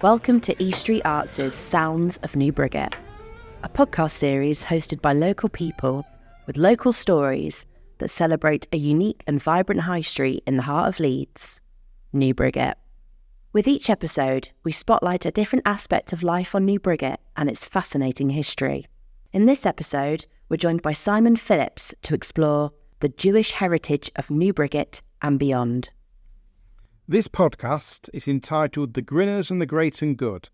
Welcome to E Street Arts' Sounds of New Briggate, a podcast series hosted by local people with local stories that celebrate a unique and vibrant high street in the heart of Leeds, New Briggate. With each episode, we spotlight a different aspect of life on New Briggate and its fascinating history. In this episode, we're joined by Simon Phillips to explore the Jewish heritage of New Briggate and beyond. This podcast is entitled The Grinners and the Great and Good,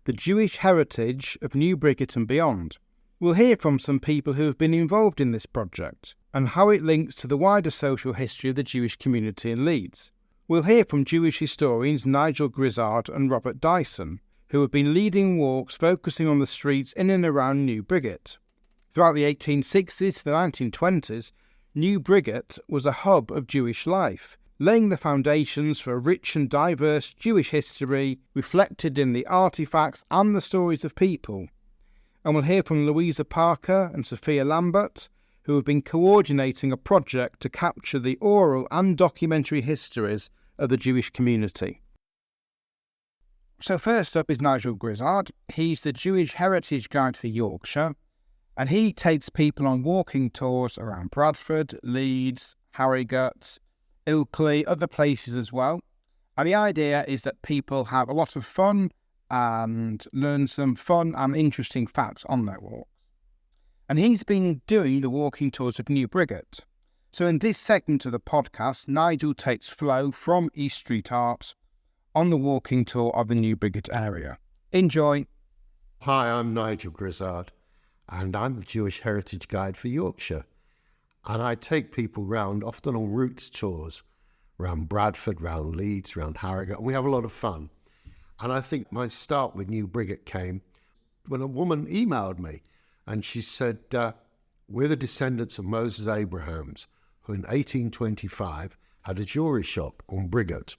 the Jewish heritage of New Briggate and beyond. We'll hear from some people who have been involved in this project and how it links to the wider social history of the Jewish community in Leeds. We'll hear from Jewish historians Nigel Grizzard and Robert Dyson, who have been leading walks focusing on the streets in and around New Briggate. Throughout the 1860s to the 1920s, New Briggate was a hub of Jewish life, laying the foundations for a rich and diverse Jewish history reflected in the artefacts and the stories of people. And we'll hear from Louisa and Sophia Lambert, who have been coordinating a project to capture the oral and documentary histories of the Jewish community. So first up is Nigel Grizzard. He's the Jewish Heritage Guide for Yorkshire, and he takes people on walking tours around Bradford, Leeds, Harrogate, Ilkley, other places as well. And the idea is that people have a lot of fun and learn some fun and interesting facts on their walks. And he's been doing the walking tours of New Briggate. So in this segment of the podcast, Nigel takes Flo from East Street Arts on the walking tour of the New Briggate area. Enjoy. Hi, I'm Nigel Grizzard, and I'm the Jewish Heritage Guide for Yorkshire. And I take people round, often on routes tours, around Bradford, around Leeds, around Harrogate, and we have a lot of fun. And I think my start with New Briggate came when a woman emailed me, and she said, we're the descendants of Moses Abrahams, who in 1825 had a jewellery shop on Briggate,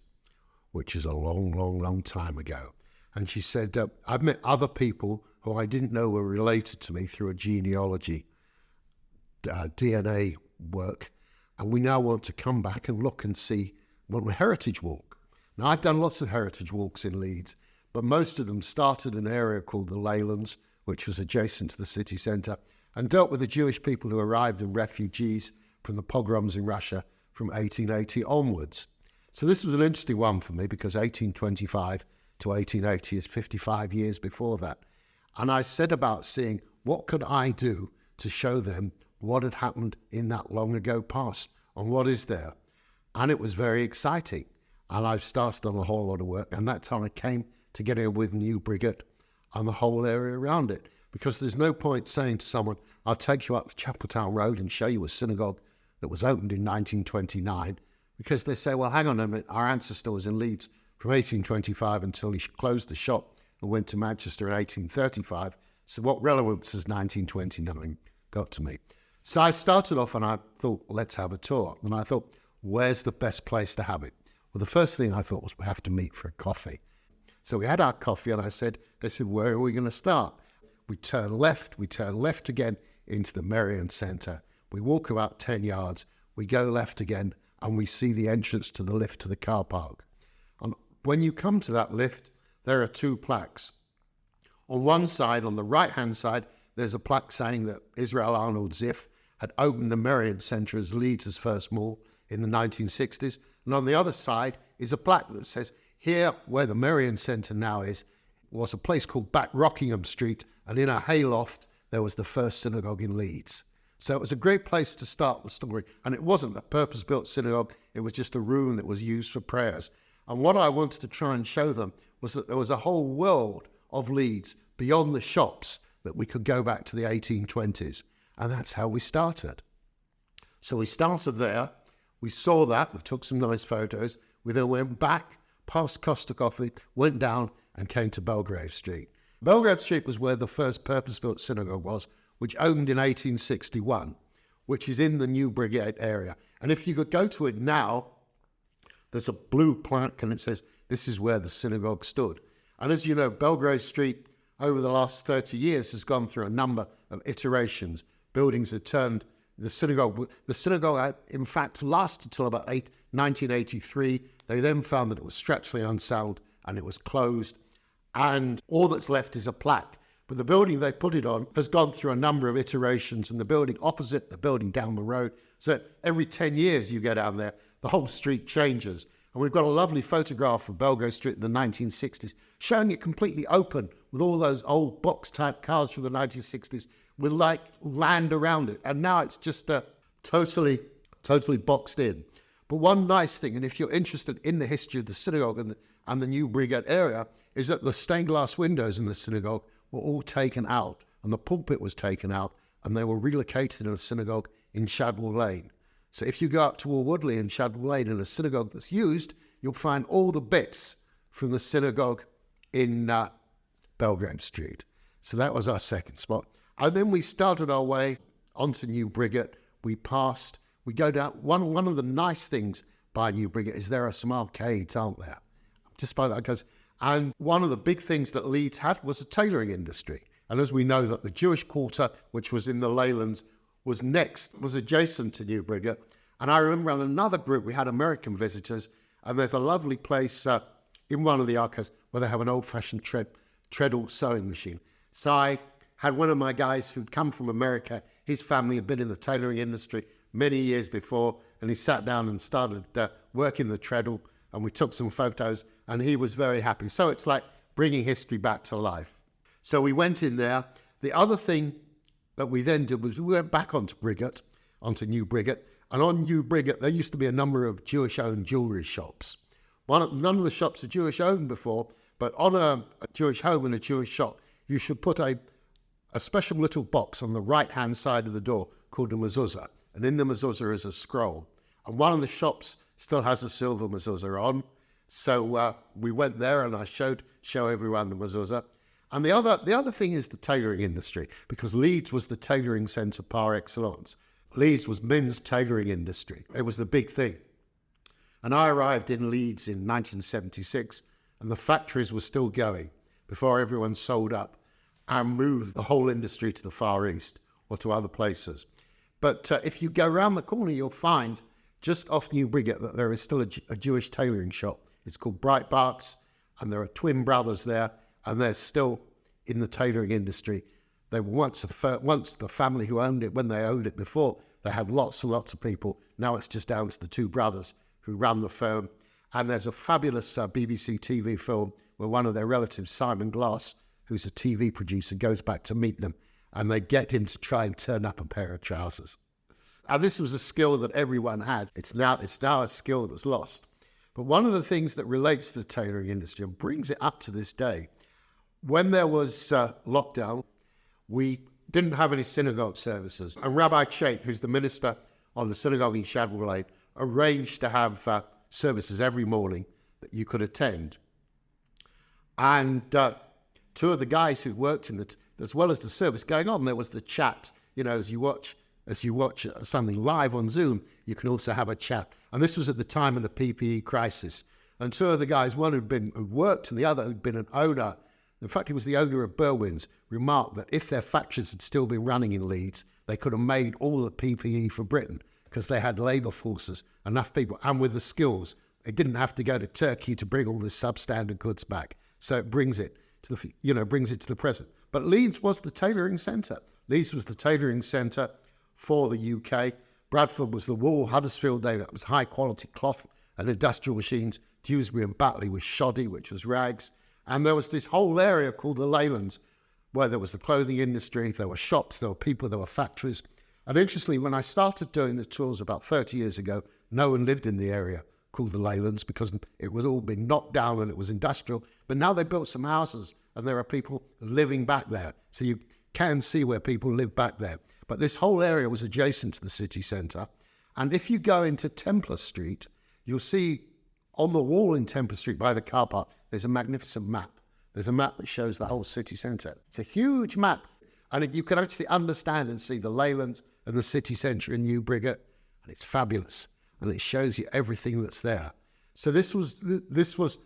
which is a long, long, long time ago. And she said, I've met other people who I didn't know were related to me through a genealogy DNA work, and we now want to come back and look and see one heritage walk. Now, I've done lots of heritage walks in Leeds, but most of them started in an area called the Leylands, which was adjacent to the city centre, and dealt with the Jewish people who arrived as refugees from the pogroms in Russia from 1880 onwards. So this was an interesting one for me because 1825 to 1880 is 55 years before that. And I set about seeing what could I do to show them what had happened in that long ago past and what is there. And it was very exciting. And I've started on a whole lot of work. And that's how I came together with New Briggate and the whole area around it. Because there's no point saying to someone, I'll take you up to Chapeltown Road and show you a synagogue that was opened in 1929. Because they say, well, hang on a minute, our ancestor was in Leeds from 1825 until he closed the shop and went to Manchester in 1835. So what relevance has 1929 got to me? So I started off and I thought, let's have a tour. And I thought, where's the best place to have it? Well, the first thing I thought was we have to meet for a coffee. So we had our coffee and they said, where are we going to start? We turn left again into the Merrion Centre. We walk about 10 yards, we go left again, and we see the entrance to the lift to the car park. And when you come to that lift, there are two plaques. On one side, on the right-hand side, there's a plaque saying that Israel Arnold Ziff had opened the Merrion Centre as Leeds' first mall in the 1960s. And on the other side is a plaque that says, here, where the Merrion Centre now is, was a place called Back Rockingham Street, and in a hayloft, there was the first synagogue in Leeds. So it was a great place to start the story. And it wasn't a purpose-built synagogue. It was just a room that was used for prayers. And what I wanted to try and show them was that there was a whole world of Leeds beyond the shops that we could go back to the 1820s. And that's how we started. So we started there. We saw that. We took some nice photos. We then went back past Costa Coffee, went down and came to Belgrave Street. Belgrave Street was where the first purpose-built synagogue was, which opened in 1861, which is in the new Briggate area. And if you could go to it now, there's a blue plaque and it says, this is where the synagogue stood. And as you know, Belgrave Street over the last 30 years has gone through a number of iterations. Buildings have turned, the synagogue in fact lasted till about 1983. They then found that it was structurally unsound and it was closed. And all that's left is a plaque. But the building they put it on has gone through a number of iterations, and the building opposite, the building down the road. So every 10 years you go down there, the whole street changes. And we've got a lovely photograph of Belgrave Street in the 1960s, showing it completely open with all those old box-type cars from the 1960s with like land around it. And now it's just totally boxed in. But one nice thing, and if you're interested in the history of the synagogue and the new Briggate area, is that the stained glass windows in the synagogue were all taken out, and the pulpit was taken out, and they were relocated in a synagogue in Shadwell Lane. So if you go up to Woodley in Shadwell Lane in a synagogue that's used, you'll find all the bits from the synagogue in Belgrave Street. So that was our second spot. And then we started our way onto New Briggate. We go down, one of the nice things by New Briggate is there are some arcades, aren't there? Just by that, because, and one of the big things that Leeds had was a tailoring industry. And as we know that the Jewish quarter, which was in the Leylands, was adjacent to New Briggate. And I remember on another group, we had American visitors, and there's a lovely place in one of the arcades where they have an old-fashioned treadle sewing machine. So I had one of my guys who'd come from America. His family had been in the tailoring industry many years before, and he sat down and started working the treadle, and we took some photos, and he was very happy. So it's like bringing history back to life. So we went in there. The other thing that we then did was we went back onto New Briggate, and on New Briggate there used to be a number of Jewish-owned jewellery shops. None of the shops are Jewish-owned before, but on a Jewish home and a Jewish shop, you should put a special little box on the right-hand side of the door called a mezuzah, and in the mezuzah is a scroll. And one of the shops still has a silver mezuzah on, so we went there and I show everyone the mezuzah. And the other thing is the tailoring industry, because Leeds was the tailoring centre par excellence. Leeds was men's tailoring industry. It was the big thing. And I arrived in Leeds in 1976, and the factories were still going before everyone sold up and moved the whole industry to the Far East or to other places. But if you go around the corner, you'll find just off New Briggate that there is still a Jewish tailoring shop. It's called Breitbart's, and there are twin brothers there, and they're still in the tailoring industry. They were once the family who owned it. When they owned it before, they had lots and lots of people. Now it's just down to the two brothers who run the firm. And there's a fabulous BBC TV film where one of their relatives, Simon Glass, who's a TV producer, goes back to meet them, and they get him to try and turn up a pair of trousers. And this was a skill that everyone had. It's now a skill that's lost. But one of the things that relates to the tailoring industry and brings it up to this day, when there was lockdown, we didn't have any synagogue services. And Rabbi Chait, who's the minister of the synagogue in Shadwell Lane, arranged to have services every morning that you could attend. And two of the guys who worked in as well as the service going on, there was the chat. You know, as you watch something live on Zoom, you can also have a chat. And this was at the time of the PPE crisis. And two of the guys, one who'd worked and the other who'd been an owner, in fact, he was the owner of Berwyn's, remarked that if their factories had still been running in Leeds, they could have made all the PPE for Britain because they had labour forces, enough people, and with the skills. They didn't have to go to Turkey to bring all the substandard goods back. So it brings it to the present. But Leeds was the tailoring centre. Leeds was the tailoring centre for the UK. Bradford was the wool. Huddersfield, that was high quality cloth and industrial machines. Dewsbury and Batley was shoddy, which was rags. And there was this whole area called the Leylands, where there was the clothing industry, there were shops, there were people, there were factories. And interestingly, when I started doing the tours about 30 years ago, no one lived in the area called the Leylands because it was all been knocked down and it was industrial. But now they built some houses and there are people living back there. So you can see where people live back there. But this whole area was adjacent to the city centre. And if you go into Templar Street, you'll see on the wall in Templar Street by the car park, there's a magnificent map. There's a map that shows the whole city centre. It's a huge map. And you can actually understand and see the Leylands and the city centre in New Briggate. And it's fabulous. And it shows you everything that's there. So this was,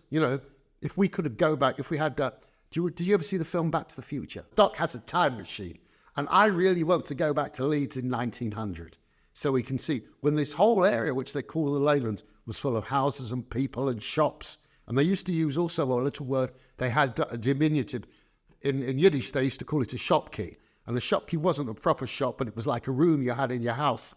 you know, if we could go back, if we had, did you ever see the film Back to the Future? Doc has a time machine. And I really want to go back to Leeds in 1900. So we can see when this whole area, which they call the Leylands, was full of houses and people and shops. And they used to use also a little word, they had a diminutive. In Yiddish, they used to call it a shop key. And the shop key wasn't a proper shop, but it was like a room you had in your house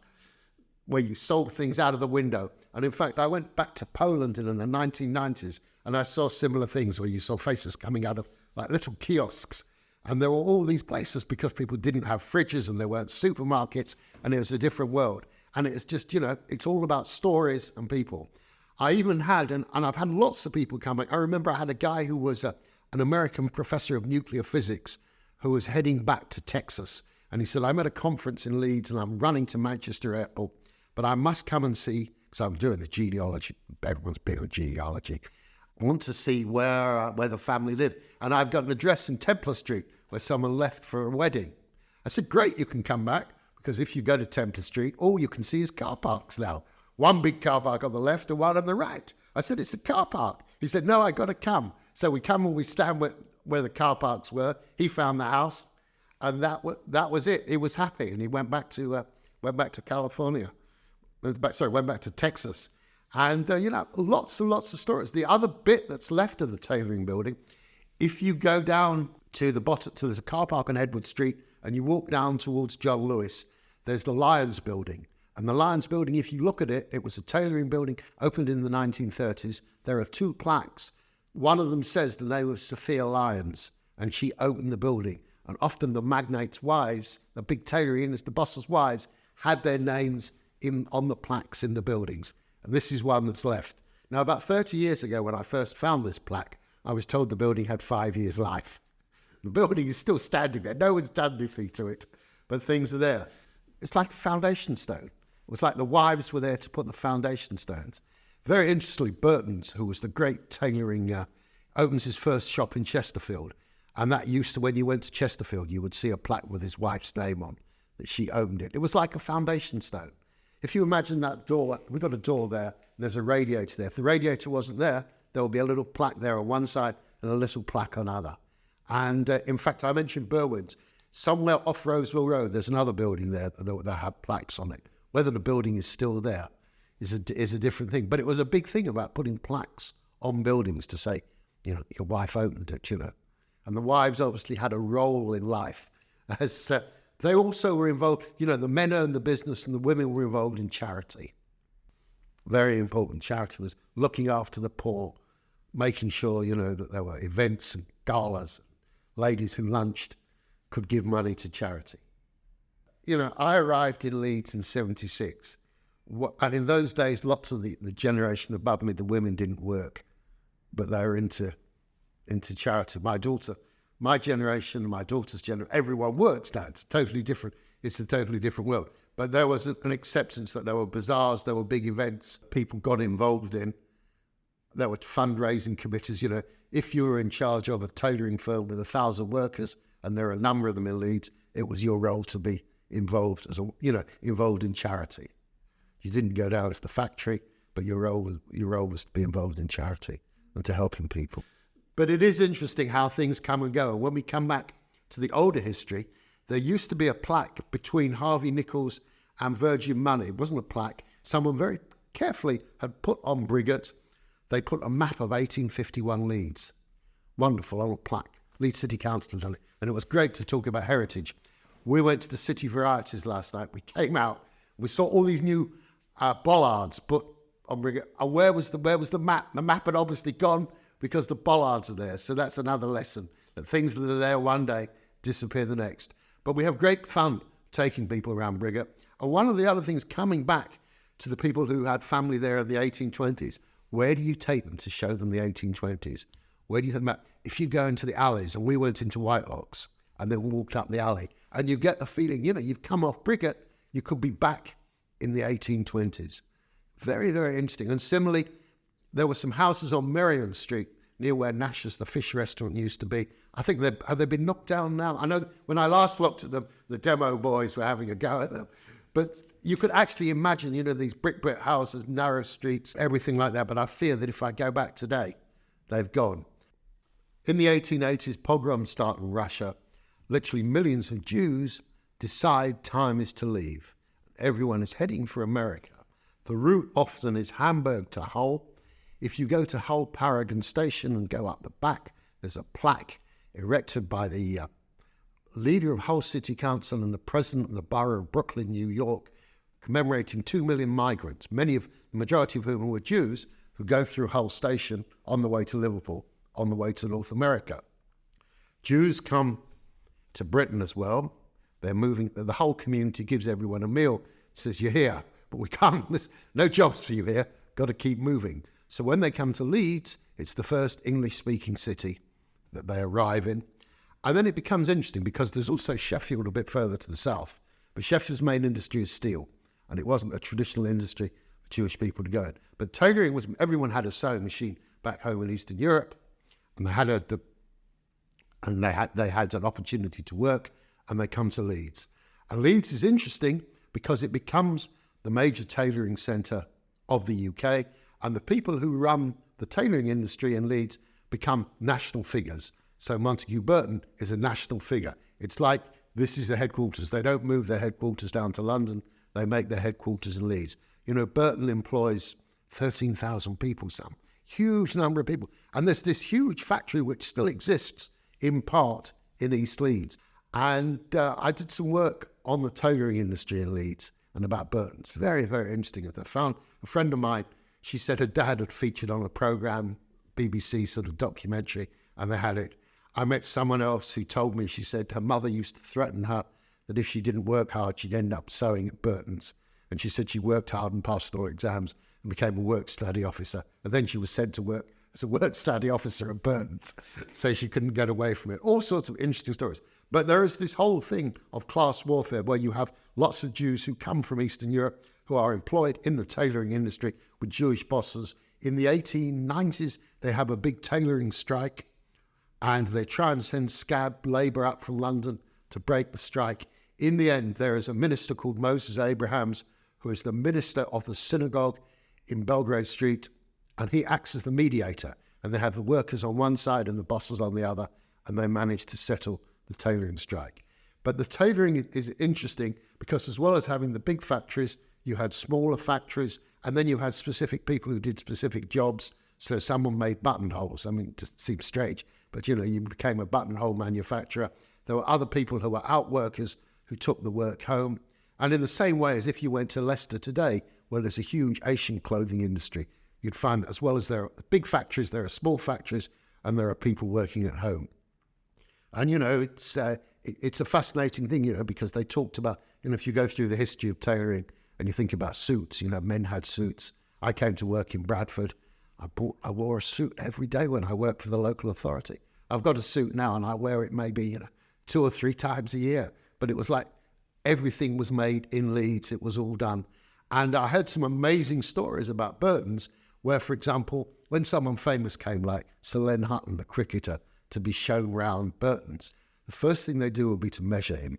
where you sold things out of the window. And in fact, I went back to Poland in the 1990s and I saw similar things where you saw faces coming out of like little kiosks. And there were all these places because people didn't have fridges and there weren't supermarkets and it was a different world. And it's just, you know, it's all about stories and people. I even had, and I've had lots of people coming. I remember I had a guy who was an American professor of nuclear physics who was heading back to Texas. And he said, I'm at a conference in Leeds and I'm running to Manchester Airport, but I must come and see, because I'm doing the genealogy. Everyone's big on genealogy. I want to see where the family lived. And I've got an address in Templar Street where someone left for a wedding. I said, great, you can come back, because if you go to Templar Street, all you can see is car parks now. One big car park on the left and one on the right. I said, it's a car park. He said, no, I got to come. So we come and we stand where the car parks were. He found the house, and that was it. He was happy, and he went back to California. Went back to Texas. And, you know, lots and lots of stories. The other bit that's left of the tailoring building, if you go down to the bottom, to there's a car park on Edward Street, and you walk down towards John Lewis, there's the Lions building. And the Lions building, if you look at it, it was a tailoring building, opened in the 1930s. There are two plaques. One of them says the name of Sophia Lyons, and she opened the building. And often the magnates' wives, the big tailoring industry, the bosses' wives, had their names on the plaques in the buildings. And this is one that's left. Now, about 30 years ago, when I first found this plaque, I was told the building had 5 years' life. The building is still standing there. No one's done anything to it, but things are there. It's like a foundation stone. It was like the wives were there to put the foundation stones. Very interestingly, Burton's, who was the great tailoring, opens his first shop in Chesterfield. And that used to, when you went to Chesterfield, you would see a plaque with his wife's name on, that she opened it. It was like a foundation stone. If you imagine that door, we've got a door there, and there's a radiator there. If the radiator wasn't there, there would be a little plaque there on one side and a little plaque on the other. And in fact, I mentioned Burwin's. Somewhere off Roseville Road, there's another building there that had plaques on it. Whether the building is still there is a different thing. But it was a big thing about putting plaques on buildings to say, you know, your wife opened it, you know. And the wives obviously had a role in life. As they also were involved, you know, the men owned the business and the women were involved in charity. Very important. Charity was looking after the poor, making sure, you know, that there were events and galas. Ladies who lunched could give money to charity. You know, I arrived in Leeds in 76. And in those days, lots of the generation above me, the women didn't work, but they were into charity. My generation, my daughter's generation, everyone works now. It's totally different. It's a totally different world. But there was an acceptance that there were bazaars, there were big events people got involved in. There were fundraising committees, you know. If you were in charge of a tailoring firm with 1,000 workers, and there are a number of them in Leeds, it was your role to be involved involved in charity. You didn't go down to the factory, but your role was to be involved in charity and to helping people. But it is interesting how things come and go. And when we come back to the older history, there used to be a plaque between Harvey Nichols and Virgin Money. It wasn't a plaque. Someone very carefully had put on Briggate. They put a map of 1851 Leeds. Wonderful, on a plaque. Leeds City Council had done it. And it was great to talk about heritage. We went to the City Varieties last night. We came out. We saw all these new bollards put on Briggate. And where was the map? The map had obviously gone because the bollards are there. So that's another lesson, that things that are there one day disappear the next. But we have great fun taking people around Briggate. And one of the other things, coming back to the people who had family there in the 1820s, where do you take them to show them the 1820s? Where do you think about, if you go into the alleys, and we went into Whitelocks and then walked up the alley, and you get the feeling, you've come off Briggate, you could be back in the 1820s. Very, very interesting. And similarly, there were some houses on Merrion Street near where Nash's, the fish restaurant, used to be. I think have they been knocked down now? I know when I last looked at them, the demo boys were having a go at them. But you could actually imagine, these brick houses, narrow streets, everything like that. But I fear that if I go back today, they've gone. In the 1880s, pogroms start in Russia. Literally millions of Jews decide time is to leave. Everyone is heading for America. The route often is Hamburg to Hull. If you go to Hull Paragon Station and go up the back, there's a plaque erected by the leader of Hull City Council and the president of the borough of Brooklyn, New York, commemorating 2 million migrants, the majority of whom were Jews, who go through Hull Station on the way to Liverpool, on the way to North America. Jews come to Britain as well. They're moving. The whole community gives everyone a meal, says, you're here, but we can't. There's no jobs for you here. Got to keep moving. So when they come to Leeds, it's the first English-speaking city that they arrive in. And then it becomes interesting because there's also Sheffield a bit further to the south. But Sheffield's main industry is steel, and it wasn't a traditional industry for Jewish people to go in. But tailoring was, everyone had a sewing machine back home in Eastern Europe, and they had an opportunity to work, and they come to Leeds. And Leeds is interesting because it becomes the major tailoring centre of the UK, and the people who run the tailoring industry in Leeds become national figures. So Montague Burton is a national figure. It's like this is the headquarters. They don't move their headquarters down to London. They make their headquarters in Leeds. Burton employs 13,000 people, some huge number of people. And there's this huge factory which still exists in part in East Leeds. And I did some work on the tailoring industry in Leeds and about Burton. It's very, very interesting. I found a friend of mine, she said her dad had featured on a programme, BBC sort of documentary, and they had it. I met someone else who told me, she said her mother used to threaten her that if she didn't work hard, she'd end up sewing at Burton's. And she said she worked hard and passed all her exams and became a work study officer. And then she was sent to work as a work study officer at Burton's, so she couldn't get away from it. All sorts of interesting stories. But there is this whole thing of class warfare where you have lots of Jews who come from Eastern Europe who are employed in the tailoring industry with Jewish bosses. In the 1890s, they have a big tailoring strike, and they try and send scab labour up from London to break the strike. In the end, there is a minister called Moses Abrahams, who is the minister of the synagogue in Belgrave Street, and he acts as the mediator. And they have the workers on one side and the bosses on the other, and they manage to settle the tailoring strike. But the tailoring is interesting because as well as having the big factories, you had smaller factories, and then you had specific people who did specific jobs. So someone made buttonholes. I mean, it just seems strange, but you became a buttonhole manufacturer. There were other people who were out workers who took the work home. And in the same way as if you went to Leicester today, where there's a huge Asian clothing industry, you'd find that as well as there are big factories, there are small factories, and there are people working at home. And, it's a fascinating thing, because they talked about, if you go through the history of tailoring and you think about suits, men had suits. I came to work in Bradford. I wore a suit every day when I worked for the local authority. I've got a suit now and I wear it maybe 2 or 3 times a year. But it was like everything was made in Leeds. It was all done. And I heard some amazing stories about Burton's where, for example, when someone famous came like Sir Len Hutton, the cricketer, to be shown round Burton's, the first thing they do would be to measure him.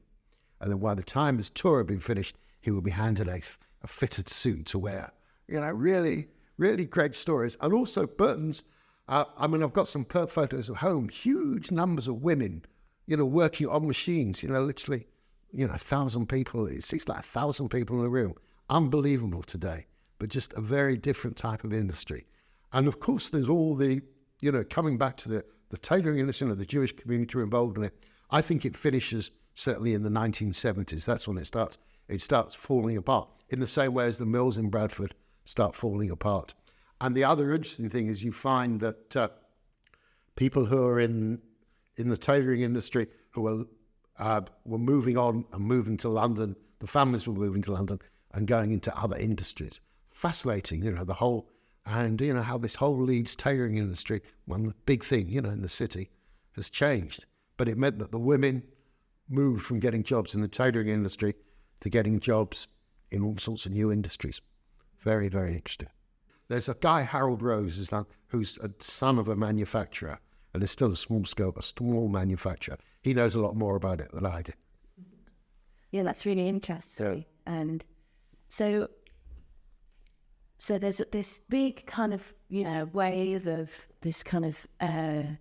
And then by the time his tour had been finished, he would be handed a fitted suit to wear. Really, really great stories. And also Burton's, I've got some photos at home, huge numbers of women, working on machines, literally, 1,000 people. It seems like 1,000 people in a room. Unbelievable today, but just a very different type of industry. And of course, there's all the, coming back to the tailoring industry, the Jewish community are involved in it. I think it finishes certainly in the 1970s. That's when it starts. It starts falling apart in the same way as the mills in Bradford start falling apart. And the other interesting thing is you find that people who are in the tailoring industry who are were moving on and moving to London. The families were moving to London and going into other industries. Fascinating, the whole, and, how this whole Leeds tailoring industry, one big thing, in the city, has changed. But it meant that the women moved from getting jobs in the tailoring industry to getting jobs in all sorts of new industries. Very, very interesting. There's a guy, Harold Rose, who's a son of a manufacturer, and is still a small manufacturer. He knows a lot more about it than I do. Yeah, that's really interesting. Yeah. And so there's this big kind of, wave of this kind of, I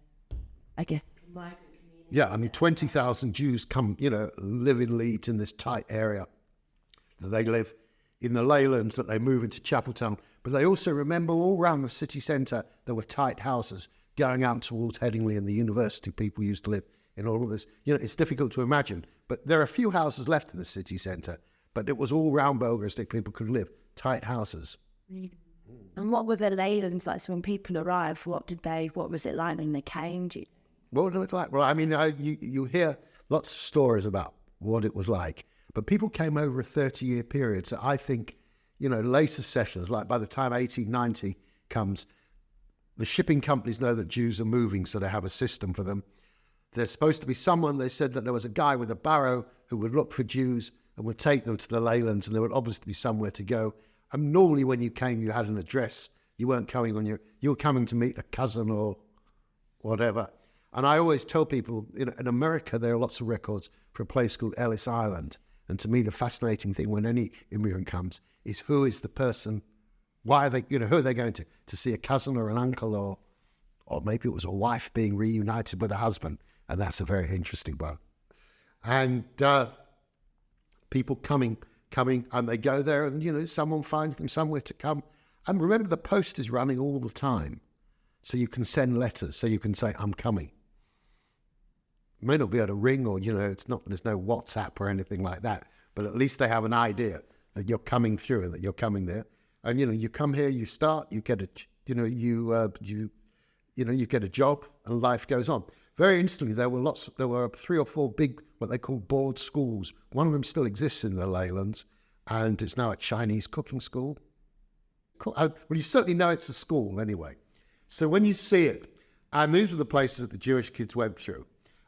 guess, migrant community. Yeah, 20,000 Jews come, live in Leeds in this tight area. They live in the Leylands, that they move into Chapeltown. But they also remember all around the city centre, there were tight houses going out towards Headingley and the university people used to live in all of this. It's difficult to imagine, but there are a few houses left in the city centre, but it was all round Belgrade people could live, tight houses. And what were the Leylands like? So when people arrived, what was it like when they came? What was it like? Well, you hear lots of stories about what it was like, but people came over a 30-year period. So I think, later settlers, like by the time 1890 comes, the shipping companies know that Jews are moving, so they have a system for them. There's supposed to be someone, they said that there was a guy with a barrow who would look for Jews and would take them to the Leylands, and there would obviously be somewhere to go. And normally when you came, you had an address. You weren't coming you were coming to meet a cousin or whatever. And I always tell people, in America, there are lots of records for a place called Ellis Island. And to me, the fascinating thing when any immigrant comes is who is the person, why are they, who are they going to see a cousin or an uncle, or maybe it was a wife being reunited with a husband. And that's a very interesting one. And people coming, and they go there, and, someone finds them somewhere to come. And remember, the post is running all the time. So you can send letters, so you can say, I'm coming. You may not be able to ring, or, there's no WhatsApp or anything like that, but at least they have an idea that you're coming through and that you're coming there. And, you come here, you start, you get you get a job, and life goes on. Very interestingly, there were 3 or 4 big, what they call board schools. One of them still exists in the Leylands, and it's now a Chinese cooking school. Well, you certainly know it's a school anyway. So when you see it, and these were the places that the Jewish kids went through.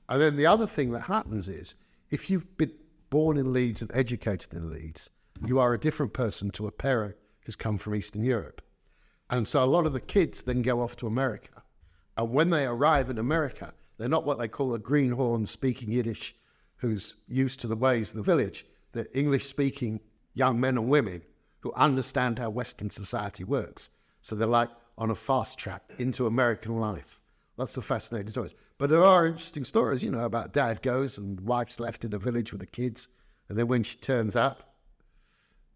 And then the other thing that happens is, if you've been born in Leeds and educated in Leeds, you are a different person to a parent who's come from Eastern Europe. And so a lot of the kids then go off to America. And when they arrive in America, they're not what they call a greenhorn speaking Yiddish who's used to the ways of the village. They're English-speaking young men and women who understand how Western society works. So they're like on a fast track into American life. Lots of fascinating stories. But there are interesting stories, about dad goes and wife's left in the village with the kids. And then when she turns up,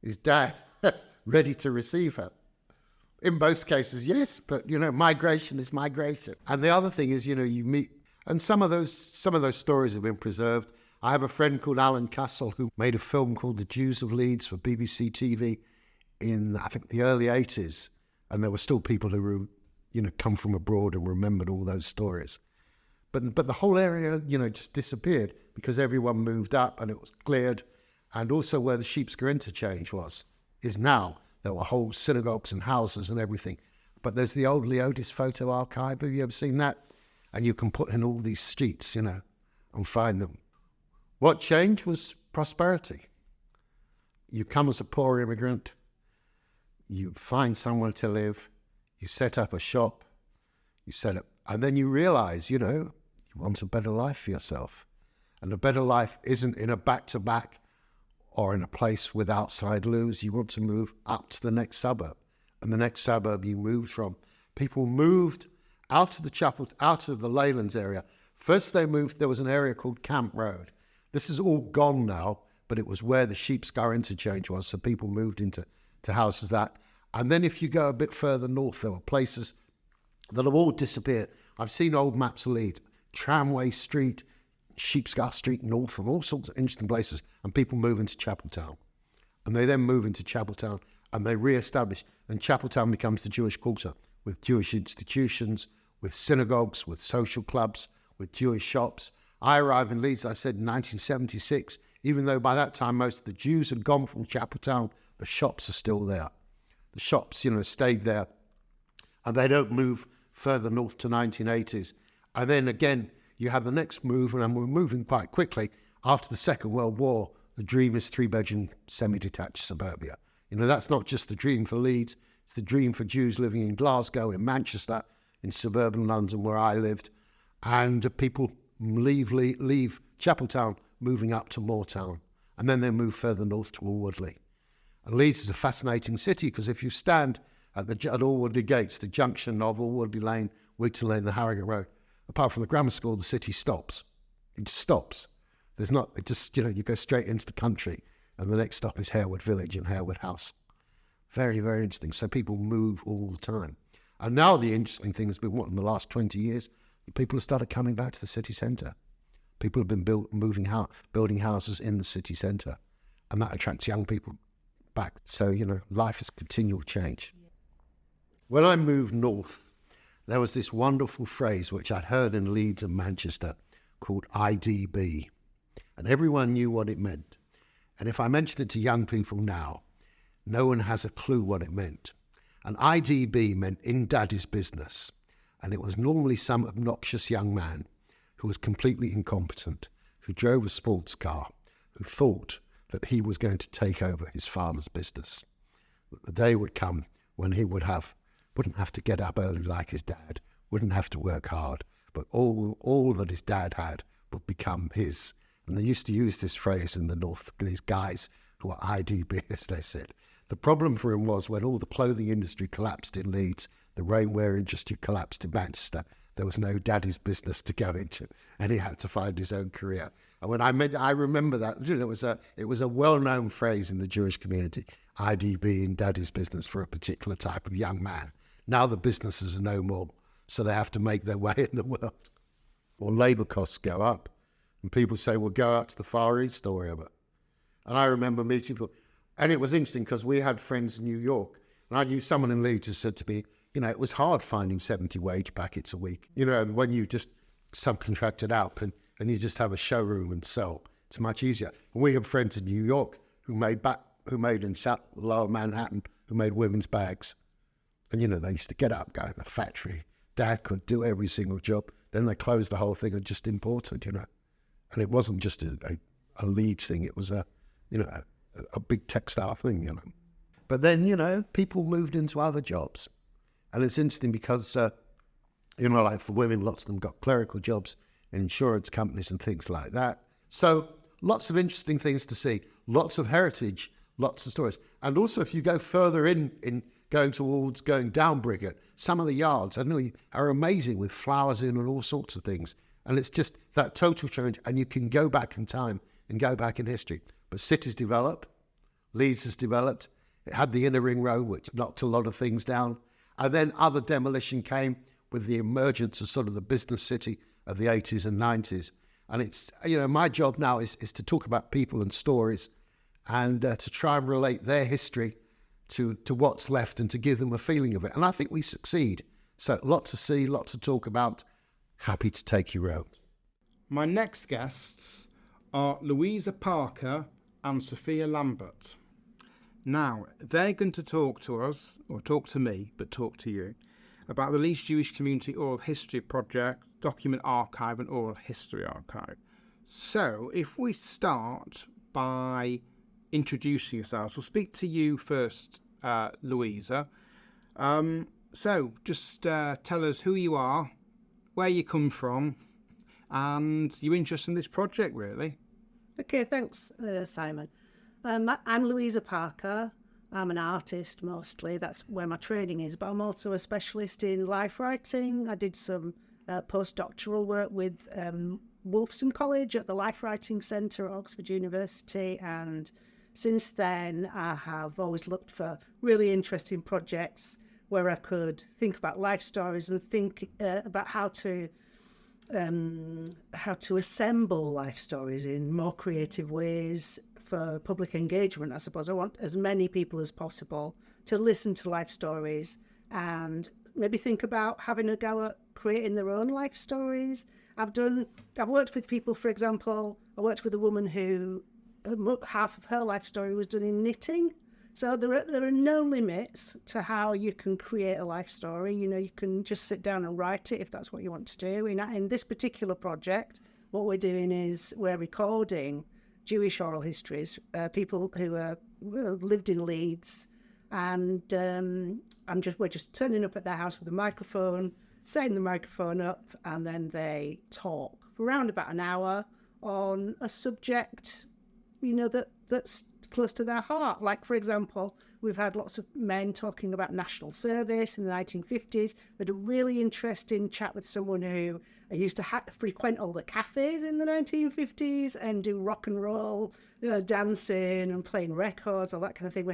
is dad ready to receive her? In most cases, yes, but, migration is migration. And the other thing is, you meet, and some of those stories have been preserved. I have a friend called Alan Castle who made a film called The Jews of Leeds for BBC TV in, I think, the early 80s. And there were still people who, come from abroad and remembered all those stories. But the whole area, just disappeared because everyone moved up and it was cleared. And also where the Sheepscombe interchange is now. There were whole synagogues and houses and everything. But there's the old Leodis photo archive. Have you ever seen that? And you can put in all these streets, and find them. What changed was prosperity. You come as a poor immigrant, you find somewhere to live, you set up a shop, and then you realize, you want a better life for yourself. And a better life isn't in a back-to-back or in a place with outside loos. You want to move up to the next suburb. And the next suburb you moved from. People moved out of the Leylands area. First they moved, there was an area called Camp Road. This is all gone now, but it was where the Sheepscombe interchange was, so people moved into houses that. And then if you go a bit further north, there were places that have all disappeared. I've seen old maps of Leeds, Tramway Street, Sheepscombe Street north, and all sorts of interesting places, and people move into Chapeltown. And they then move into Chapeltown, and they re-establish, and Chapeltown becomes the Jewish quarter, with Jewish institutions, with synagogues, with social clubs, with Jewish shops. I arrived in Leeds, I said, in 1976, even though by that time most of the Jews had gone from Chapeltown, the shops are still there. The shops, stayed there. And they don't move further north to 1980s. And then again, you have the next move, and we're moving quite quickly. After the Second World War, the dream is 3-bedroom semi-detached suburbia. That's not just the dream for Leeds, it's the dream for Jews living in Glasgow, in Manchester, in suburban London where I lived. And people leave Chapeltown, moving up to Moortown. And then they move further north to Alwoodley. And Leeds is a fascinating city because if you stand at Alwoodley Gates, the junction of Alwoodley Lane, Wigton Lane, the Harrogate Road, apart from the grammar school, the city stops. It just stops. You go straight into the country, and the next stop is Harewood Village and Harewood House. Very, very interesting. So people move all the time. And now the interesting thing has been, in the last 20 years, people have started coming back to the city centre. People have been building houses in the city centre, and that attracts young people back. So, life is continual change. When I moved north, there was this wonderful phrase which I'd heard in Leeds and Manchester called IDB, and everyone knew what it meant. And if I mention it to young people now, no one has a clue what it meant. And IDB meant in daddy's business, and it was normally some obnoxious young man who was completely incompetent, who drove a sports car, who thought that he was going to take over his father's business. That the day would come when he wouldn't have to get up early like his dad, wouldn't have to work hard, but all that his dad had would become his. And they used to use this phrase in the north, these guys who were IDB, as they said. The problem for him was when all the clothing industry collapsed in Leeds, the rainwear industry collapsed in Manchester, there was no daddy's business to go into, and he had to find his own career. And when I remember that, it was a well-known phrase in the Jewish community, IDB, in daddy's business, for a particular type of young man. Now the businesses are no more, so they have to make their way in the world. Or labour costs go up, and people say, well, go out to the Far East or wherever. And I remember meeting people, and it was interesting because we had friends in New York, and I knew someone in Leeds who said to me, it was hard finding 70 wage packets a week. When you just subcontract it out and you just have a showroom and sell, it's much easier. And we have friends in New York who made in South Lower Manhattan, who made women's bags. And, they used to get up, go in the factory. Dad could do every single job. Then they closed the whole thing and just imported, And it wasn't just a Leeds thing. It was a big textile thing, But then, people moved into other jobs. And it's interesting because, like for women, lots of them got clerical jobs in insurance companies and things like that. So lots of interesting things to see, lots of heritage, lots of stories. And also if you go further in going down Briggate, some of the yards are amazing with flowers in and all sorts of things. And it's just that total change. And you can go back in time and go back in history. But cities develop, Leeds has developed. It had the inner ring road, which knocked a lot of things down. And then other demolition came with the emergence of sort of the business city of the 80s and 90s. And it's, my job now is to talk about people and stories and to try and relate their history to what's left and to give them a feeling of it. And I think we succeed. So lots to see, lots to talk about. Happy to take you round. My next guests are Louisa Parker and Sophia Lambert. Now, they're going to talk to us, or talk to me, but talk to you, about the Leeds Jewish Community Oral History Project, Document Archive and Oral History Archive. So, if we start by introducing yourselves, we'll speak to you first, Louisa. So, just tell us who you are, where you come from, and your interest in this project, really. Okay, thanks, Simon. I'm Louisa Parker. I'm an artist mostly. That's where my training is, but I'm also a specialist in life writing. I did some postdoctoral work with Wolfson College at the Life Writing Centre at Oxford University, and since then I have always looked for really interesting projects where I could think about life stories and think about how to assemble life stories in more creative ways for public engagement, I suppose. I want as many people as possible to listen to life stories and maybe think about having a go at creating their own life stories. I've worked with people, for example, I worked with a woman who half of her life story was done in knitting. So there are no limits to how you can create a life story. You know, you can just sit down and write it if that's what you want to do. In this particular project, what we're doing is we're recording Jewish oral histories, people who lived in Leeds, and we're just turning up at their house with a microphone, setting the microphone up, and then they talk for around about an hour on a subject, you know, that's close to their heart. Like, for example, we've had lots of men talking about national service in the 1950s. We had a really interesting chat with someone who used to frequent all the cafes in the 1950s and do rock and roll, you know, dancing and playing records, all that kind of thing.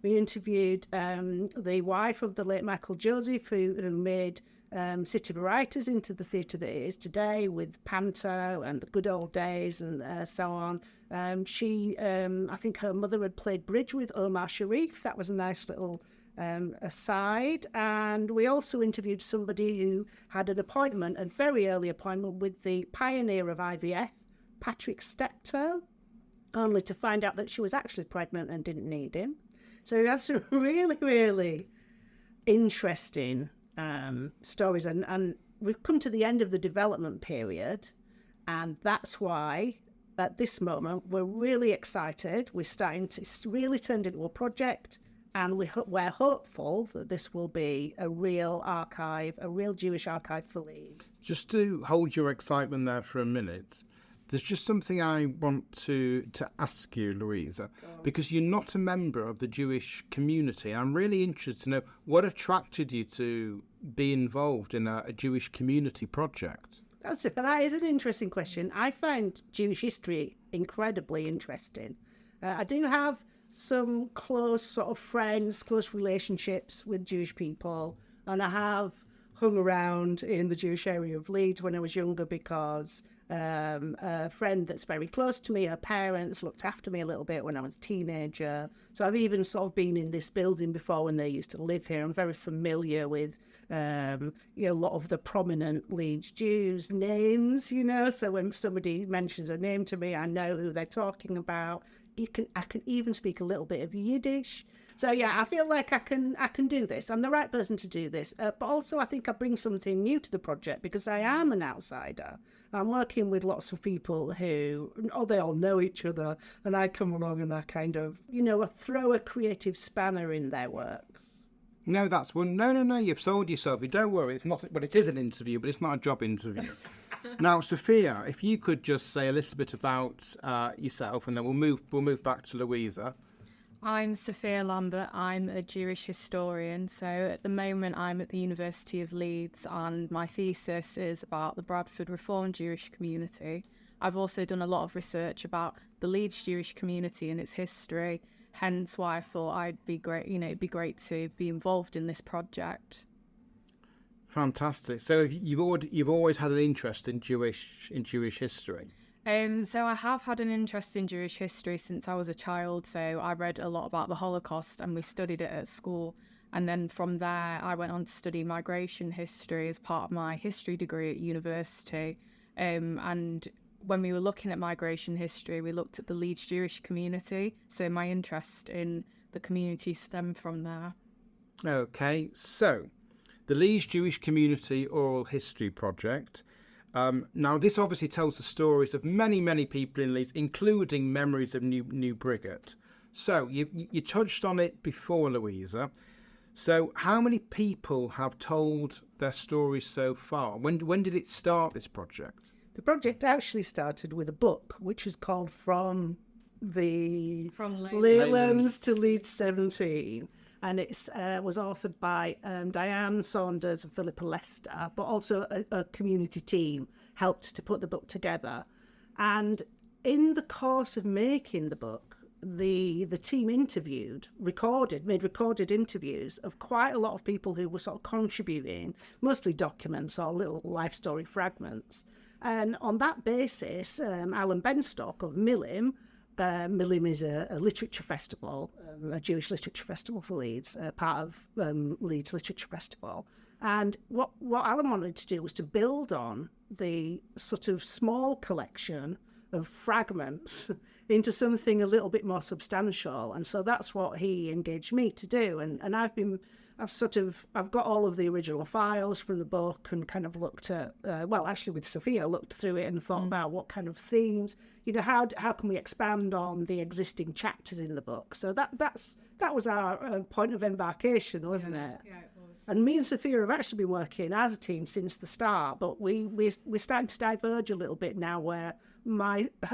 We interviewed the wife of the late Michael Joseph, who made City of Writers into the theatre that it is today, with Panto and the Good Old Days and so on. I think her mother had played bridge with Omar Sharif. That was a nice little aside. And we also interviewed somebody who had an appointment, a very early appointment, with the pioneer of IVF, Patrick Steptoe, only to find out that she was actually pregnant and didn't need him. So we had some really, really interesting stories, and we've come to the end of the development period, and that's why at this moment we're really excited. We're starting to really turn into a project, and we're hopeful that this will be a real archive, a real Jewish archive for Leeds. Just to hold your excitement there for a minute, there's just something I want to ask you, Louisa, because you're not a member of the Jewish community. I'm really interested to know what attracted you to be involved in a Jewish community project. That is an interesting question. I find Jewish history incredibly interesting. I do have some close sort of friends, close relationships with Jewish people, and I have hung around in the Jewish area of Leeds when I was younger because a friend that's very close to me, her parents looked after me a little bit when I was a teenager. So I've even sort of been in this building before when they used to live here. I'm very familiar with a lot of the prominent Leeds Jews' names, you know. So when somebody mentions a name to me, I know who they're talking about. I can even speak a little bit of Yiddish. So yeah, I feel like I can do this. I'm the right person to do this. But also I think I bring something new to the project because I am an outsider. I'm working with lots of people who, they all know each other, and I come along and I kind of, throw a creative spanner in their works. No, no, you've sold yourself. Don't worry, it's not. Well, it is an interview, but it's not a job interview. Now, Sophia, if you could just say a little bit about yourself, and then we'll move back to Louisa. I'm Sophia Lambert. I'm a Jewish historian. So at the moment, I'm at the University of Leeds, and my thesis is about the Bradford Reformed Jewish community. I've also done a lot of research about the Leeds Jewish community and its history. Hence why I thought it'd be great to be involved in this project. Fantastic. So you've always had an interest in Jewish history. So I have had an interest in Jewish history since I was a child. So I read a lot about the Holocaust and we studied it at school. And then from there, I went on to study migration history as part of my history degree at university. And when we were looking at migration history, we looked at the Leeds Jewish community. So my interest in the community stemmed from there. Okay, so the Leeds Jewish Community Oral History Project. Now, this obviously tells the stories of many, many people in Leeds, including memories of New Briggate. So you touched on it before, Louisa. So how many people have told their stories so far? When did it start, this project? The project actually started with a book, which is called From Leylands to Leeds 17. And it was authored by Diane Saunders and Philippa Lester, but also a community team helped to put the book together. And in the course of making the book, the team made recorded interviews of quite a lot of people who were sort of contributing, mostly documents or little life story fragments. And on that basis, Alan Benstock of Millim, Millim is a literature festival, a Jewish literature festival for Leeds, part of Leeds Literature Festival. And what Alan wanted to do was to build on the sort of small collection of fragments into something a little bit more substantial. And so that's what he engaged me to do. And I've got all of the original files from the book and kind of looked at, actually with Sophia, looked through it and thought about what kind of themes, how can we expand on the existing chapters in the book. So that was our point of embarkation, wasn't it? Yeah, it was. And me and Sophia have actually been working as a team since the start, but we're starting to diverge a little bit now, where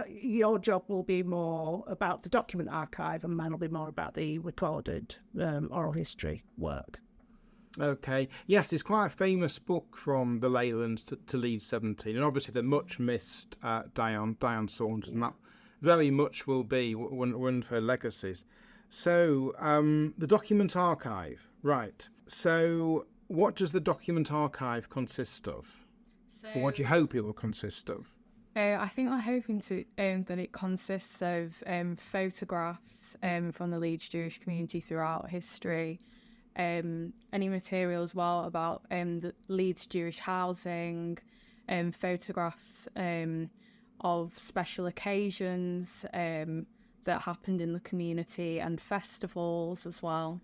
your job will be more about the document archive and mine will be more about the recorded oral history work. Okay. Yes, it's quite a famous book from the Leylands to Leeds 17, and obviously the much missed Diane Saunders, and that very much will be one of her legacies. So, the document archive, right. So, what does the document archive consist of? Or what do you hope it will consist of? I think we're hoping to that it consists of photographs from the Leeds Jewish community throughout history, any material as well about the Leeds Jewish housing, photographs of special occasions that happened in the community and festivals as well.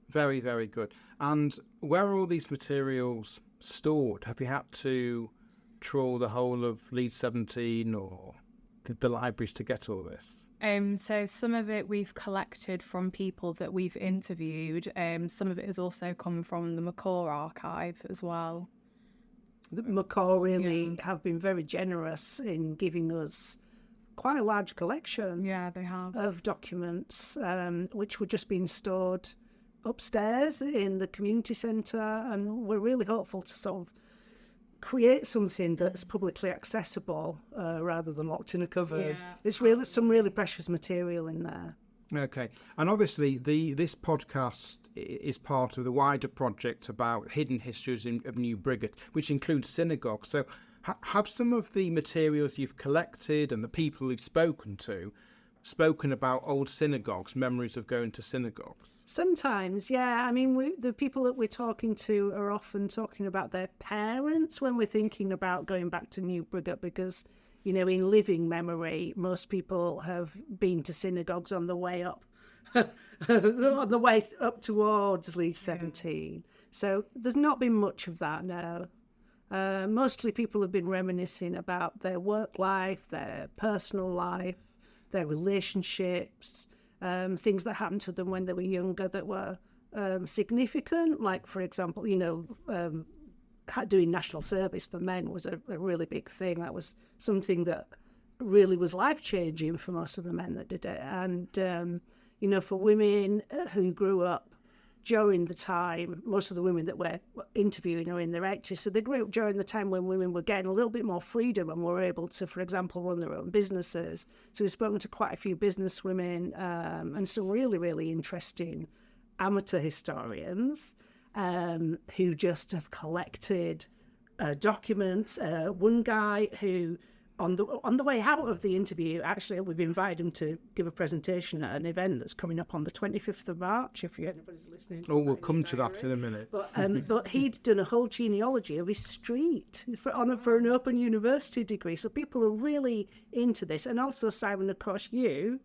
Very, very good. And where are all these materials stored? Have you had to trawl the whole of Leeds 17 or the libraries to get all this? So some of it we've collected from people that we've interviewed. Some of it has also come from the McCaw archive as well. The McCaw really have been very generous in giving us quite a large collection they have of documents, which were just being stored upstairs in the community centre, and we're really hopeful to sort of create something that's publicly accessible rather than locked in a cupboard. It's really some really precious material in there. Okay, and obviously this podcast is part of the wider project about hidden histories of New Briggate, which includes synagogues. So have some of the materials you've collected and the people you've spoken to spoken about old synagogues, memories of going to synagogues? Sometimes, yeah. I mean, the people that we're talking to are often talking about their parents when we're thinking about going back to New Briggate, because, in living memory, most people have been to synagogues on the way up, on the way up towards Leeds 17. So there's not been much of that now. Mostly people have been reminiscing about their work life, their personal life, their relationships, things that happened to them when they were younger that were significant. Like, for example, doing national service for men was a really big thing. That was something that really was life-changing for most of the men that did it. And, for women who grew up during the time, most of the women that we're interviewing are in their 80s, so they grew up during the time when women were getting a little bit more freedom and were able to, for example, run their own businesses. So we've spoken to quite a few business women and some really, really interesting amateur historians who just have collected documents. One guy who, on the way out of the interview, actually, we've invited him to give a presentation at an event that's coming up on the 25th of March, if anybody's listening. Oh, we'll come to that in a minute. But he'd done a whole genealogy of his street for an open university degree. So people are really into this. And also, Simon, of course, you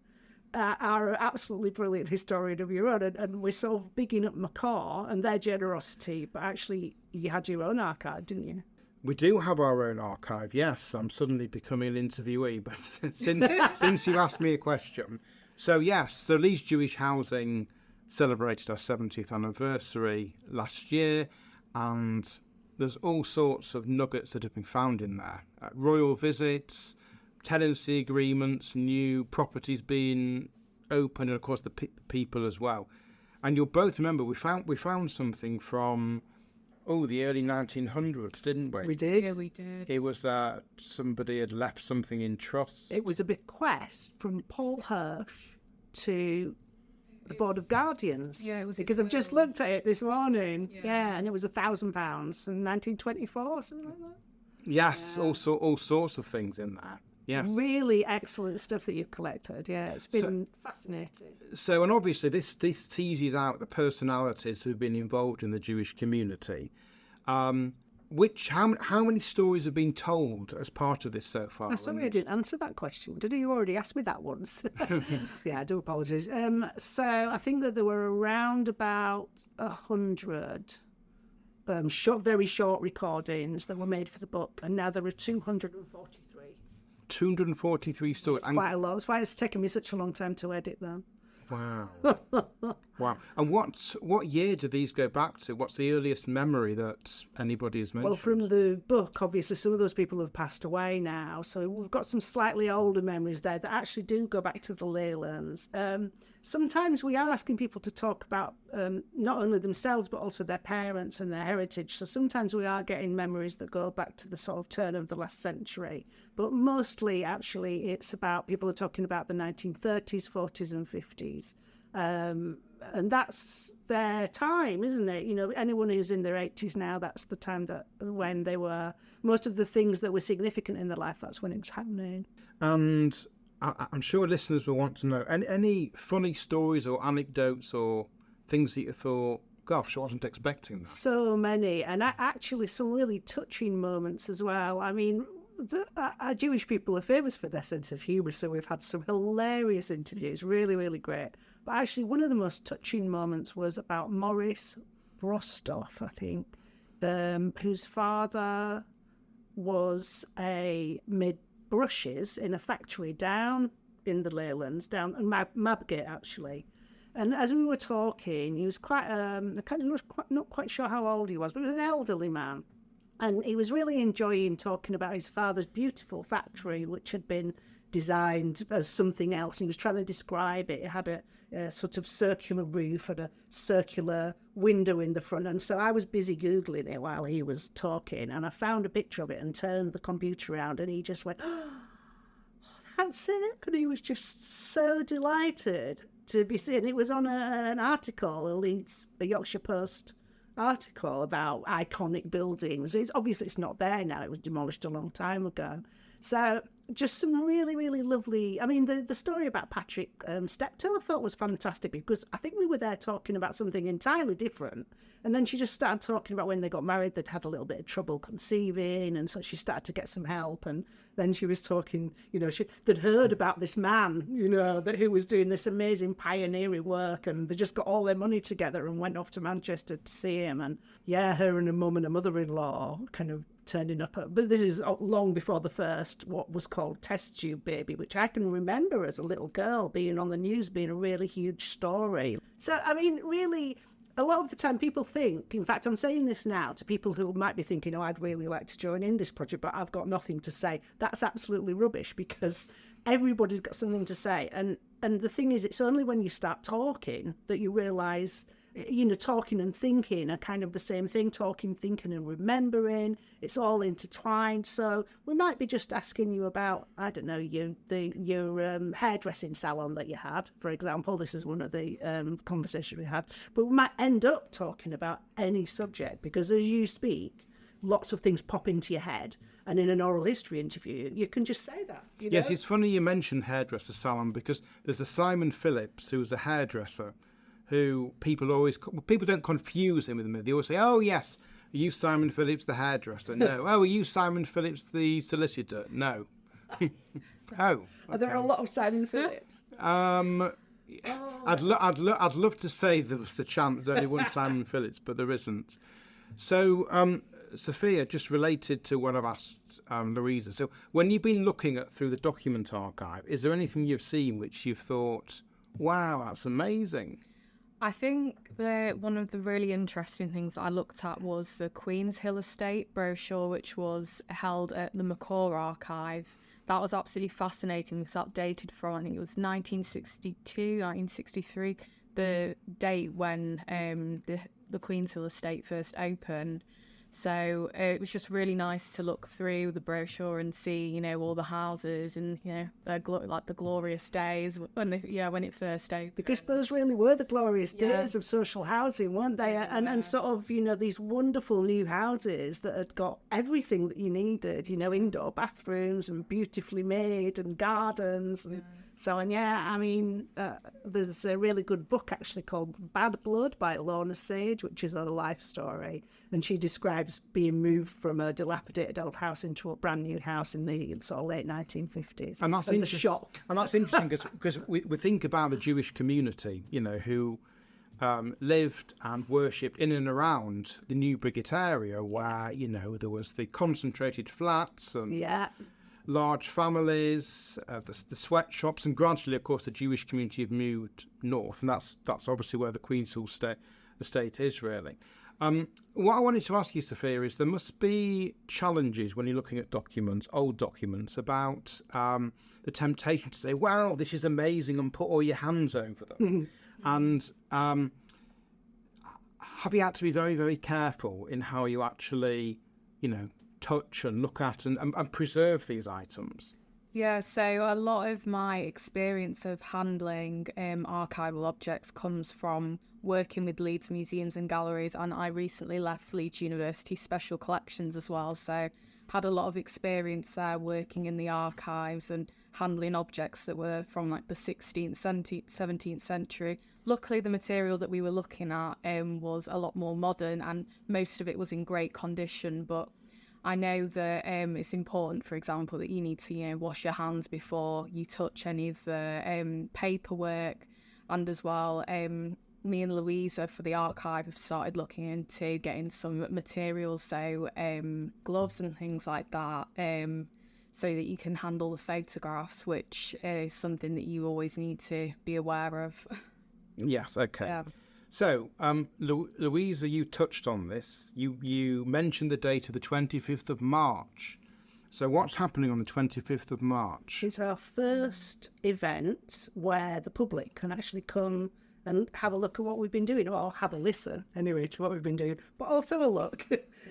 are an absolutely brilliant historian of your own. And we're sort of bigging up McCaw and their generosity. But actually, you had your own archive, didn't you? We do have our own archive, yes. I'm suddenly becoming an interviewee, but since you asked me a question. So, yes, so Leeds Jewish Housing celebrated our 70th anniversary last year, and there's all sorts of nuggets that have been found in there. Royal visits, tenancy agreements, new properties being opened, and, of course, the people as well. And you'll both remember we found something from the early 1900s, didn't we? We did. Yeah, we did. It was somebody had left something in trust. It was a bequest from Paul Hirsch to the Board of Guardians. Yeah, it was because I've just looked at it this morning. Yeah, and it was £1,000 in 1924, something like that. Yes, also all sorts of things in there. Yes. Really excellent stuff that you've collected. Yeah, it's been fascinating. So, and obviously this teases out the personalities who've been involved in the Jewish community. How many stories have been told as part of this so far? I'm sorry I didn't answer that question. Did you already ask me that once? Yeah, I do apologise. So I think that there were around about 100 very short recordings that were made for the book, and now there are 243. 243 stories. It's quite a lot. That's why it's taken me such a long time to edit them. Wow. Wow. And what year do these go back to? What's the earliest memory that anybody has mentioned? Well, from the book, obviously, some of those people have passed away now. So we've got some slightly older memories there that actually do go back to the Leylands. Sometimes we are asking people to talk about not only themselves, but also their parents and their heritage. So sometimes we are getting memories that go back to the sort of turn of the last century. But mostly, actually, it's about people are talking about the 1930s, 40s and 50s. And that's their time, isn't it? You know, anyone who's in their 80s now, that's the time that when they were, most of the things that were significant in their life, that's when it was happening. And I'm sure listeners will want to know, any funny stories or anecdotes or things that you thought, gosh, I wasn't expecting that? So many, and actually some really touching moments as well. I mean, our Jewish people are famous for their sense of humour, so we've had some hilarious interviews, really, really great. But actually, one of the most touching moments was about Morris Brostoff, I think, whose father made brushes in a factory down in the Leylands, down in Mabgate, actually. And as we were talking, he was quite, not quite sure how old he was, but he was an elderly man. And he was really enjoying talking about his father's beautiful factory, which had been designed as something else. He was trying to describe it. It had a sort of circular roof and a circular window in the front. And so I was busy Googling it while he was talking. And I found a picture of it and turned the computer around. And he just went, oh, that's it. And he was just so delighted to be seen. It was on an article, a Yorkshire Post article about iconic buildings. It's not there now. It was demolished a long time ago. So just some really, really lovely. I mean, the story about Patrick Steptoe I thought was fantastic, because I think we were there talking about something entirely different. And then she just started talking about when they got married, they'd had a little bit of trouble conceiving. And so she started to get some help. And then she was talking, they'd heard about this man, who was doing this amazing pioneering work. And they just got all their money together and went off to Manchester to see him. And yeah, her and her mum and her mother-in-law kind of turning up. But this is long before the first, what was called test tube baby, which I can remember as a little girl being on the news, being a really huge story. So, I mean, really, a lot of the time people think, in fact, I'm saying this now to people who might be thinking, I'd really like to join in this project, but I've got nothing to say. That's absolutely rubbish, because everybody's got something to say. And the thing is, it's only when you start talking that you realise, talking and thinking are kind of the same thing. Talking, thinking and remembering, it's all intertwined. So we might be just asking you about, I don't know, your hairdressing salon that you had, for example. This is one of the conversations we had. But we might end up talking about any subject, because as you speak, lots of things pop into your head. And in an oral history interview, you can just say that. Yes, it's funny you mentioned hairdresser salon, because there's a Simon Phillips who was a hairdresser who people don't confuse him with me. They always say, oh, yes, are you Simon Phillips, the hairdresser? No. Oh, are you Simon Phillips, the solicitor? No. Oh. Okay. Are there a lot of Simon Phillips? I'd love to say there was the chance there's only one Simon Phillips, but there isn't. So, Sophia, just related to what I've asked Louisa. So when you've been looking through the document archive, is there anything you've seen which you've thought, wow, that's amazing? I think one of the really interesting things that I looked at was the Queen's Hill Estate brochure, which was held at the McCaw Archive. That was absolutely fascinating, because that dated from, I think it was 1962, 1963, the date when the Queen's Hill Estate first opened. So it was just really nice to look through the brochure and see, you know, all the houses and, you know, like the glorious days when it first opened. Because those really were the glorious days of social housing, weren't they? And sort of, you know, these wonderful new houses that had got everything that you needed, you know, indoor bathrooms and beautifully made and gardens and so on. Yeah, I mean, there's a really good book actually called Bad Blood by Lorna Sage, which is a life story. And she describes being moved from a dilapidated old house into a brand new house in the sort of late 1950s. And that's the shock. And that's interesting because we think about the Jewish community, you know, who lived and worshipped in and around the New Briggate area, where, you know, there was the concentrated flats and large families, the sweatshops, and gradually, of course, the Jewish community have moved north, and that's obviously where the Queen's estate is, really. What I wanted to ask you, Sophia, is there must be challenges when you're looking at documents, old documents, about the temptation to say, well, this is amazing, and put all your hands over them. And have you had to be very, very careful in how you actually, you know, touch and look at and preserve these items? Yeah, so a lot of my experience of handling archival objects comes from working with Leeds museums and galleries, and I recently left Leeds University Special Collections as well, so had a lot of experience there working in the archives and handling objects that were from like the 16th, 17th century. Luckily, the material that we were looking at was a lot more modern, and most of it was in great condition, but I know that it's important, for example, that you need to, you know, wash your hands before you touch any of the paperwork. And as well, me and Louisa for the archive have started looking into getting some materials, so gloves and things like that, so that you can handle the photographs, which is something that you always need to be aware of. Yes, okay. Yeah. So, Louisa, you touched on this. You mentioned the date of the 25th of March. So what's happening on the 25th of March? It's our first event where the public can actually come and have a look at what we've been doing, or have a listen, anyway, to what we've been doing, but also a look.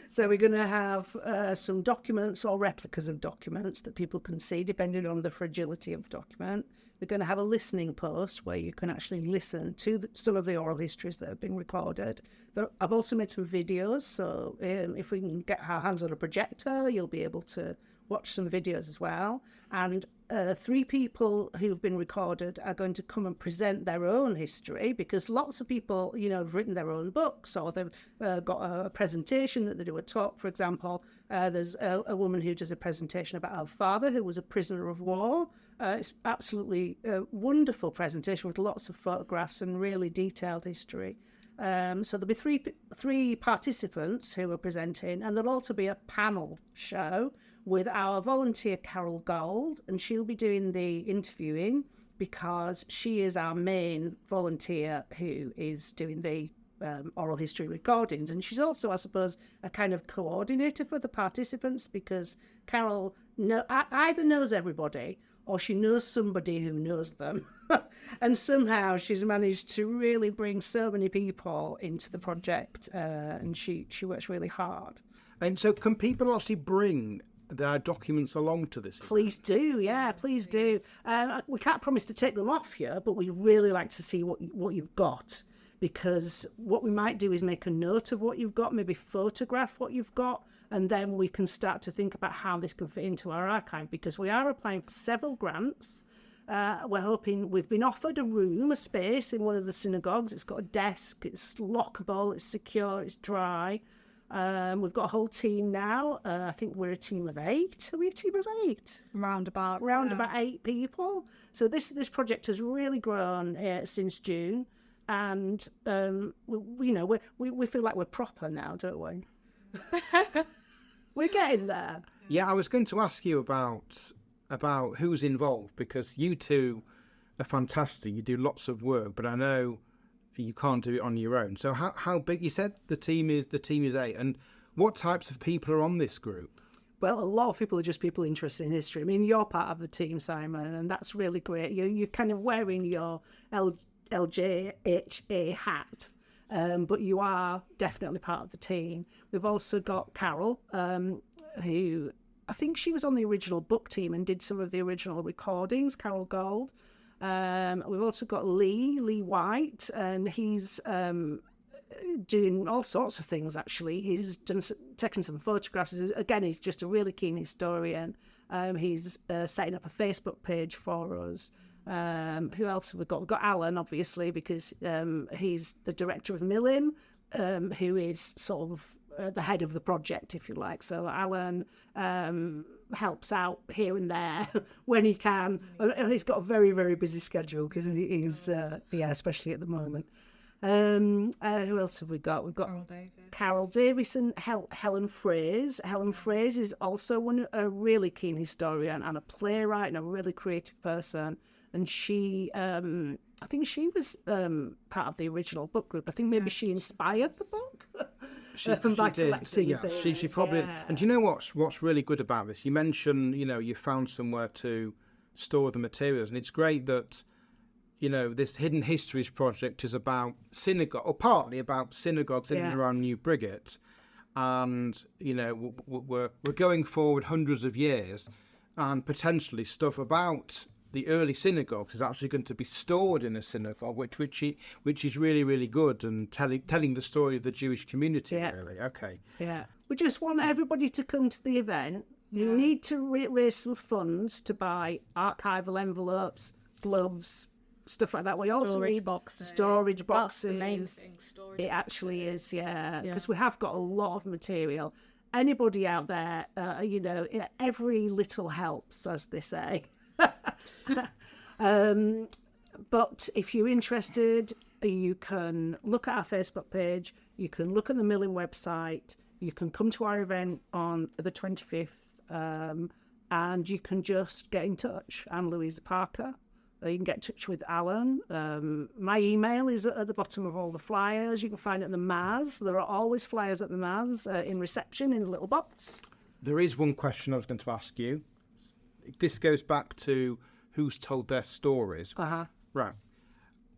So we're going to have some documents or replicas of documents that people can see, depending on the fragility of the document. We're going to have a listening post where you can actually listen to some of the oral histories that have been recorded. I've also made some videos, so if we can get our hands on a projector, you'll be able to watch some videos as well. And 3 people who've been recorded are going to come and present their own history, because lots of people, you know, have written their own books, or they've got a presentation that they do a talk. For example, there's a woman who does a presentation about her father, who was a prisoner of war. It's absolutely a wonderful presentation with lots of photographs and really detailed history. So there'll be three participants who are presenting, and there'll also be a panel show with our volunteer Carol Gold, and she'll be doing the interviewing because she is our main volunteer who is doing the oral history recordings, and she's also, I suppose, a kind of coordinator for the participants, because Carol either knows everybody or she knows somebody who knows them. And somehow she's managed to really bring so many people into the project, and she works really hard. And so can people actually bring their documents along to this? Please do, yeah, please do. We can't promise to take them off you, but we'd really like to see what you've got, because what we might do is make a note of what you've got, maybe photograph what you've got, and then we can start to think about how this can fit into our archive, because we are applying for several grants. We're hoping, we've been offered a space in one of the synagogues. It's got a desk, it's lockable, it's secure, it's dry. We've got a whole team now. I think we're a team of 8. Are we a team of 8? Round about 8 people. So this project has really grown since June, and we feel like we're proper now, don't we? We're getting there. Yeah, I was going to ask you about who's involved, because you two are fantastic. You do lots of work, but I know you can't do it on your own. So how big? You said the team is 8, and what types of people are on this group? Well, a lot of people are just people interested in history. I mean, you're part of the team, Simon, and that's really great. You're kind of wearing your LJHA hat. but you are definitely part of the team. We've also got Carol, who I think she was on the original book team and did some of the original recordings, Carol Gold. We've also got Lee White, and he's doing all sorts of things, actually. He's taken some photographs. Again, he's just a really keen historian. He's setting up a Facebook page for us. Who else have we got? We've got Alan, obviously, because he's the director of Millim, who is sort of the head of the project, if you like. So Alan helps out here and there when he can. And he's got a very, very busy schedule because he's, especially at the moment. Who else have we got? We've got Carol Davis and Helen Fraser. Helen Fraser is also a really keen historian and a playwright and a really creative person. And she, I think she was part of the original book group. I think maybe she inspired the book. She did. Yeah, she probably. Yeah. And do you know what's really good about this? You mentioned, you found somewhere to store the materials, and it's great that, this Hidden Histories project is about synagogue, or partly about synagogues in and around New Briggate, and we're going forward hundreds of years, and potentially stuff about the early synagogues is actually going to be stored in a synagogue, which is really, really good, and telling the story of the Jewish community. Really, okay. Yeah, we just want everybody to come to the event. You need to raise some funds to buy archival envelopes, gloves, stuff like that. We also need storage boxes. That's the main thing. It actually is, because we have got a lot of material. Anybody out there, every little helps, as they say. But if you're interested, you can look at our Facebook page, you can look at the Milling website, you can come to our event on the 25th, and you can just get in touch. I'm Louisa Parker. You can get in touch with Alan. My email is at the bottom of all the flyers. You can find it at the Maz. There are always flyers at the Maz in reception in the little box. There is one question I was going to ask you. This goes back to who's told their stories. Right.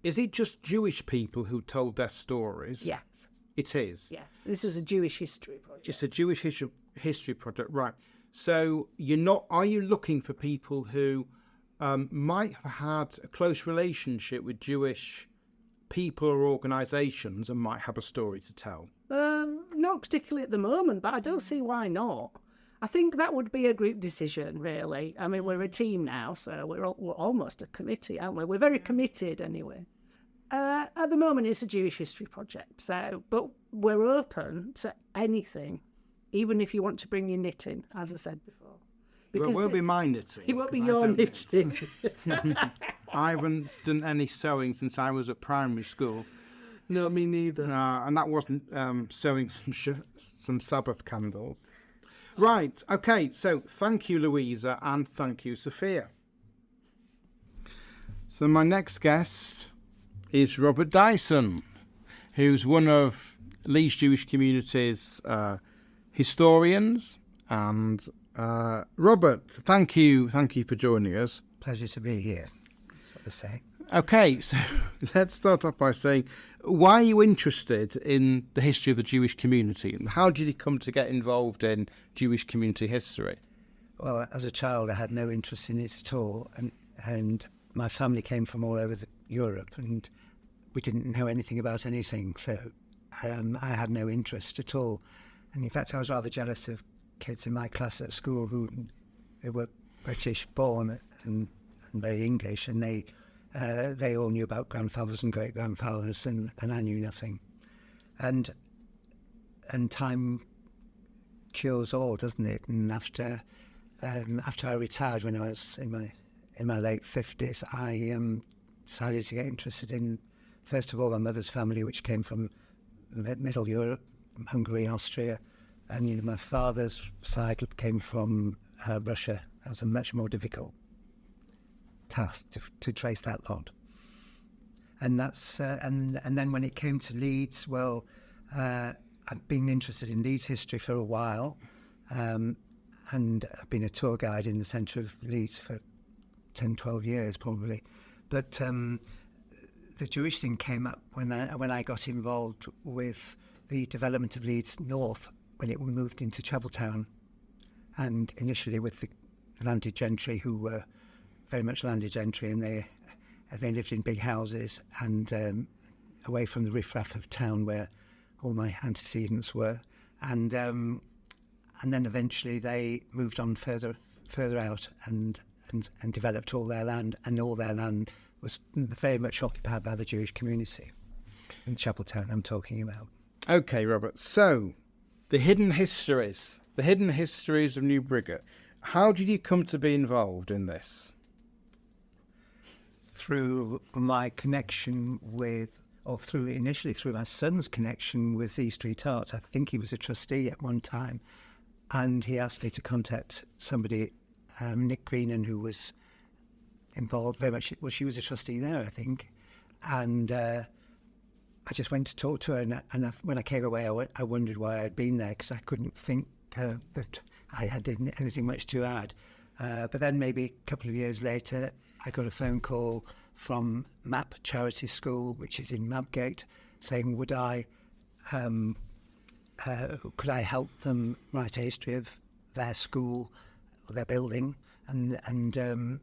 Is it just Jewish people who told their stories? Yes. It is? Yes. This is a Jewish history project. It's a Jewish history project, right. So are you looking for people who might have had a close relationship with Jewish people or organisations and might have a story to tell? Not particularly at the moment, but I don't see why not. I think that would be a group decision, really. I mean, we're a team now, so we're almost a committee, aren't we? We're very committed anyway. At the moment, it's a Jewish history project, but we're open to anything, even if you want to bring your knitting, as I said before. Because it won't be my knitting. It won't be your knitting. I haven't done any sewing since I was at primary school. No, me neither. And that wasn't sewing some Sabbath candles. Right, okay, so thank you, Louisa, and thank you, Sophia. So my next guest is Robert Dyson, who's one of Leeds Jewish Community's historians. And Robert, thank you for joining us. Pleasure to be here, that's what I say. Okay, so let's start off by saying, why are you interested in the history of the Jewish community, and how did you come to get involved in Jewish community history? Well, as a child, I had no interest in it at all, and my family came from all over Europe, and we didn't know anything about anything, so I had no interest at all. And in fact, I was rather jealous of kids in my class at school who were British born and very English, and they all knew about grandfathers and great-grandfathers, and I knew nothing. And time cures all, doesn't it? And after I retired when I was in my late 50s, I decided to get interested in, first of all, my mother's family, which came from Middle Europe, from Hungary and Austria, and my father's side came from Russia. That was a much more difficult task to trace that lot. And that's and then when it came to Leeds, well, I've been interested in Leeds history for a while, and I've been a tour guide in the centre of Leeds for 10, 12 years probably. But the Jewish thing came up when I got involved with the development of Leeds North when it moved into Chapeltown, and initially with the landed gentry, who were very much landed gentry, and they lived in big houses and away from the riffraff of town where all my antecedents were, and then eventually they moved on further out and developed all their land, and all their land was very much occupied by the Jewish community in Chapeltown I'm talking about. Okay, Robert. So, the hidden histories of New Briggate. How did you come to be involved in this? Through my connection with, initially through my son's connection with East Street Arts. I think he was a trustee at one time, and he asked me to contact somebody, Nick Greenan, who was involved very much. Well, she was a trustee there, I think, and I just went to talk to her, and when I came away, I wondered why I'd been there, because I couldn't think that I had anything much to add. But then maybe a couple of years later, I got a phone call from MAP Charity School, which is in Mabgate, saying could I help them write a history of their school, or their building, and in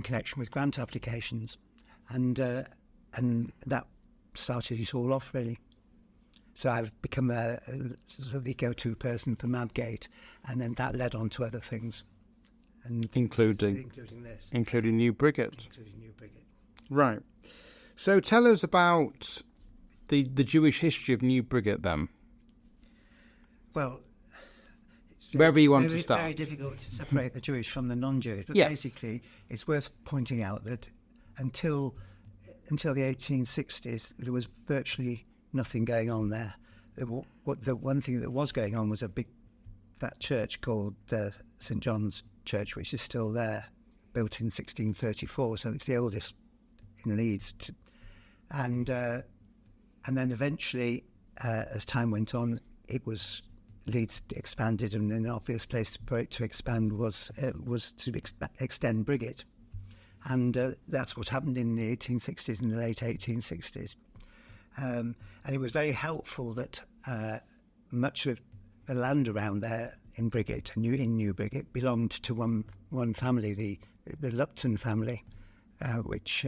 connection with grant applications, and that started it all off, really. So I've become the go-to person for Mabgate, and then that led on to other things, and including this, including New Briggate. Including New Briggate. Right. So tell us about the Jewish history of New Briggate, then. Well, wherever you want to It's start. very difficult to separate the Jewish from the non-Jewish, but Yes. basically it's worth pointing out that until the 1860s there was virtually nothing going on there. The one thing that was going on was a big fat church called St John's Church, which is still there, built in 1634, so it's the oldest in Leeds. And then eventually, as time went on, Leeds expanded, and an obvious place for it to expand was to extend Briggate. And that's what happened in the 1860s, in the late 1860s. And it was very helpful that much of the land around there in Briggate, in New Briggate, belonged to one family, the Lupton family, which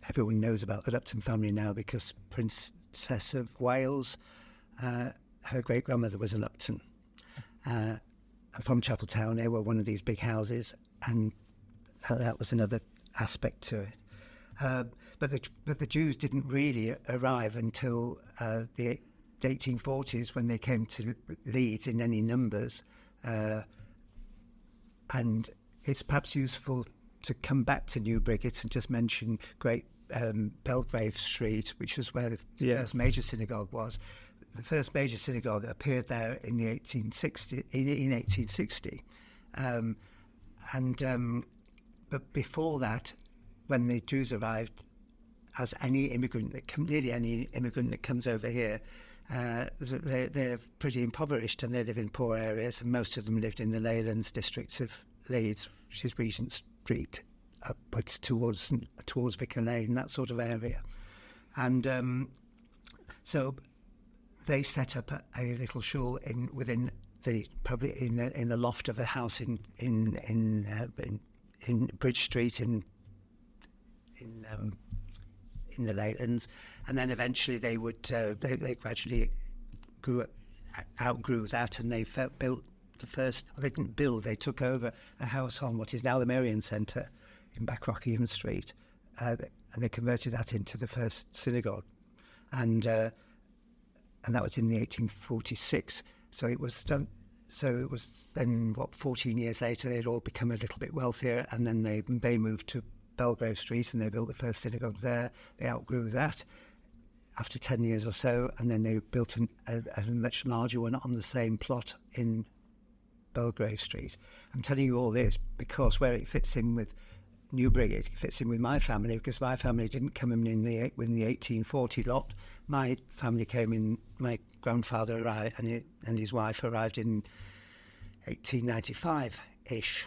everyone knows about the Lupton family now because Princess of Wales, her great-grandmother was a Lupton. From Chapeltown, they were one of these big houses, and that was another aspect to it. But the Jews didn't really arrive until the 1840s, when they came to Leeds in any numbers. And it's perhaps useful to come back to New Briggate and just mention Great Belgrave Street, which was where the first major synagogue was. The first major synagogue appeared there in the 1860. But before that, when the Jews arrived, as nearly any immigrant that comes over here, they're pretty impoverished, and they live in poor areas, and most of them lived in the Leylands district of Leeds, which is Regent Street upwards towards Vicar Lane, that sort of area. And so they set up a little shul within the loft of a house in Bridge Street in the Leylands, and then eventually they gradually outgrew that, and they built the first. Well, they didn't build; they took over a house on what is now the Marian Centre in Backrockingham Street, and they converted that into the first synagogue, and that was in the 1846. So it was done. So it was then 14 years later they'd all become a little bit wealthier, and then they moved to Belgrave Street, and they built the first synagogue there. They outgrew that after 10 years or so, and then they built a much larger one on the same plot in Belgrave Street. I'm telling you all this because where it fits in with New Briggate, it fits in with my family, because my family didn't come in the 1840 lot. My family came in, my grandfather arrived, and his wife arrived in 1895-ish.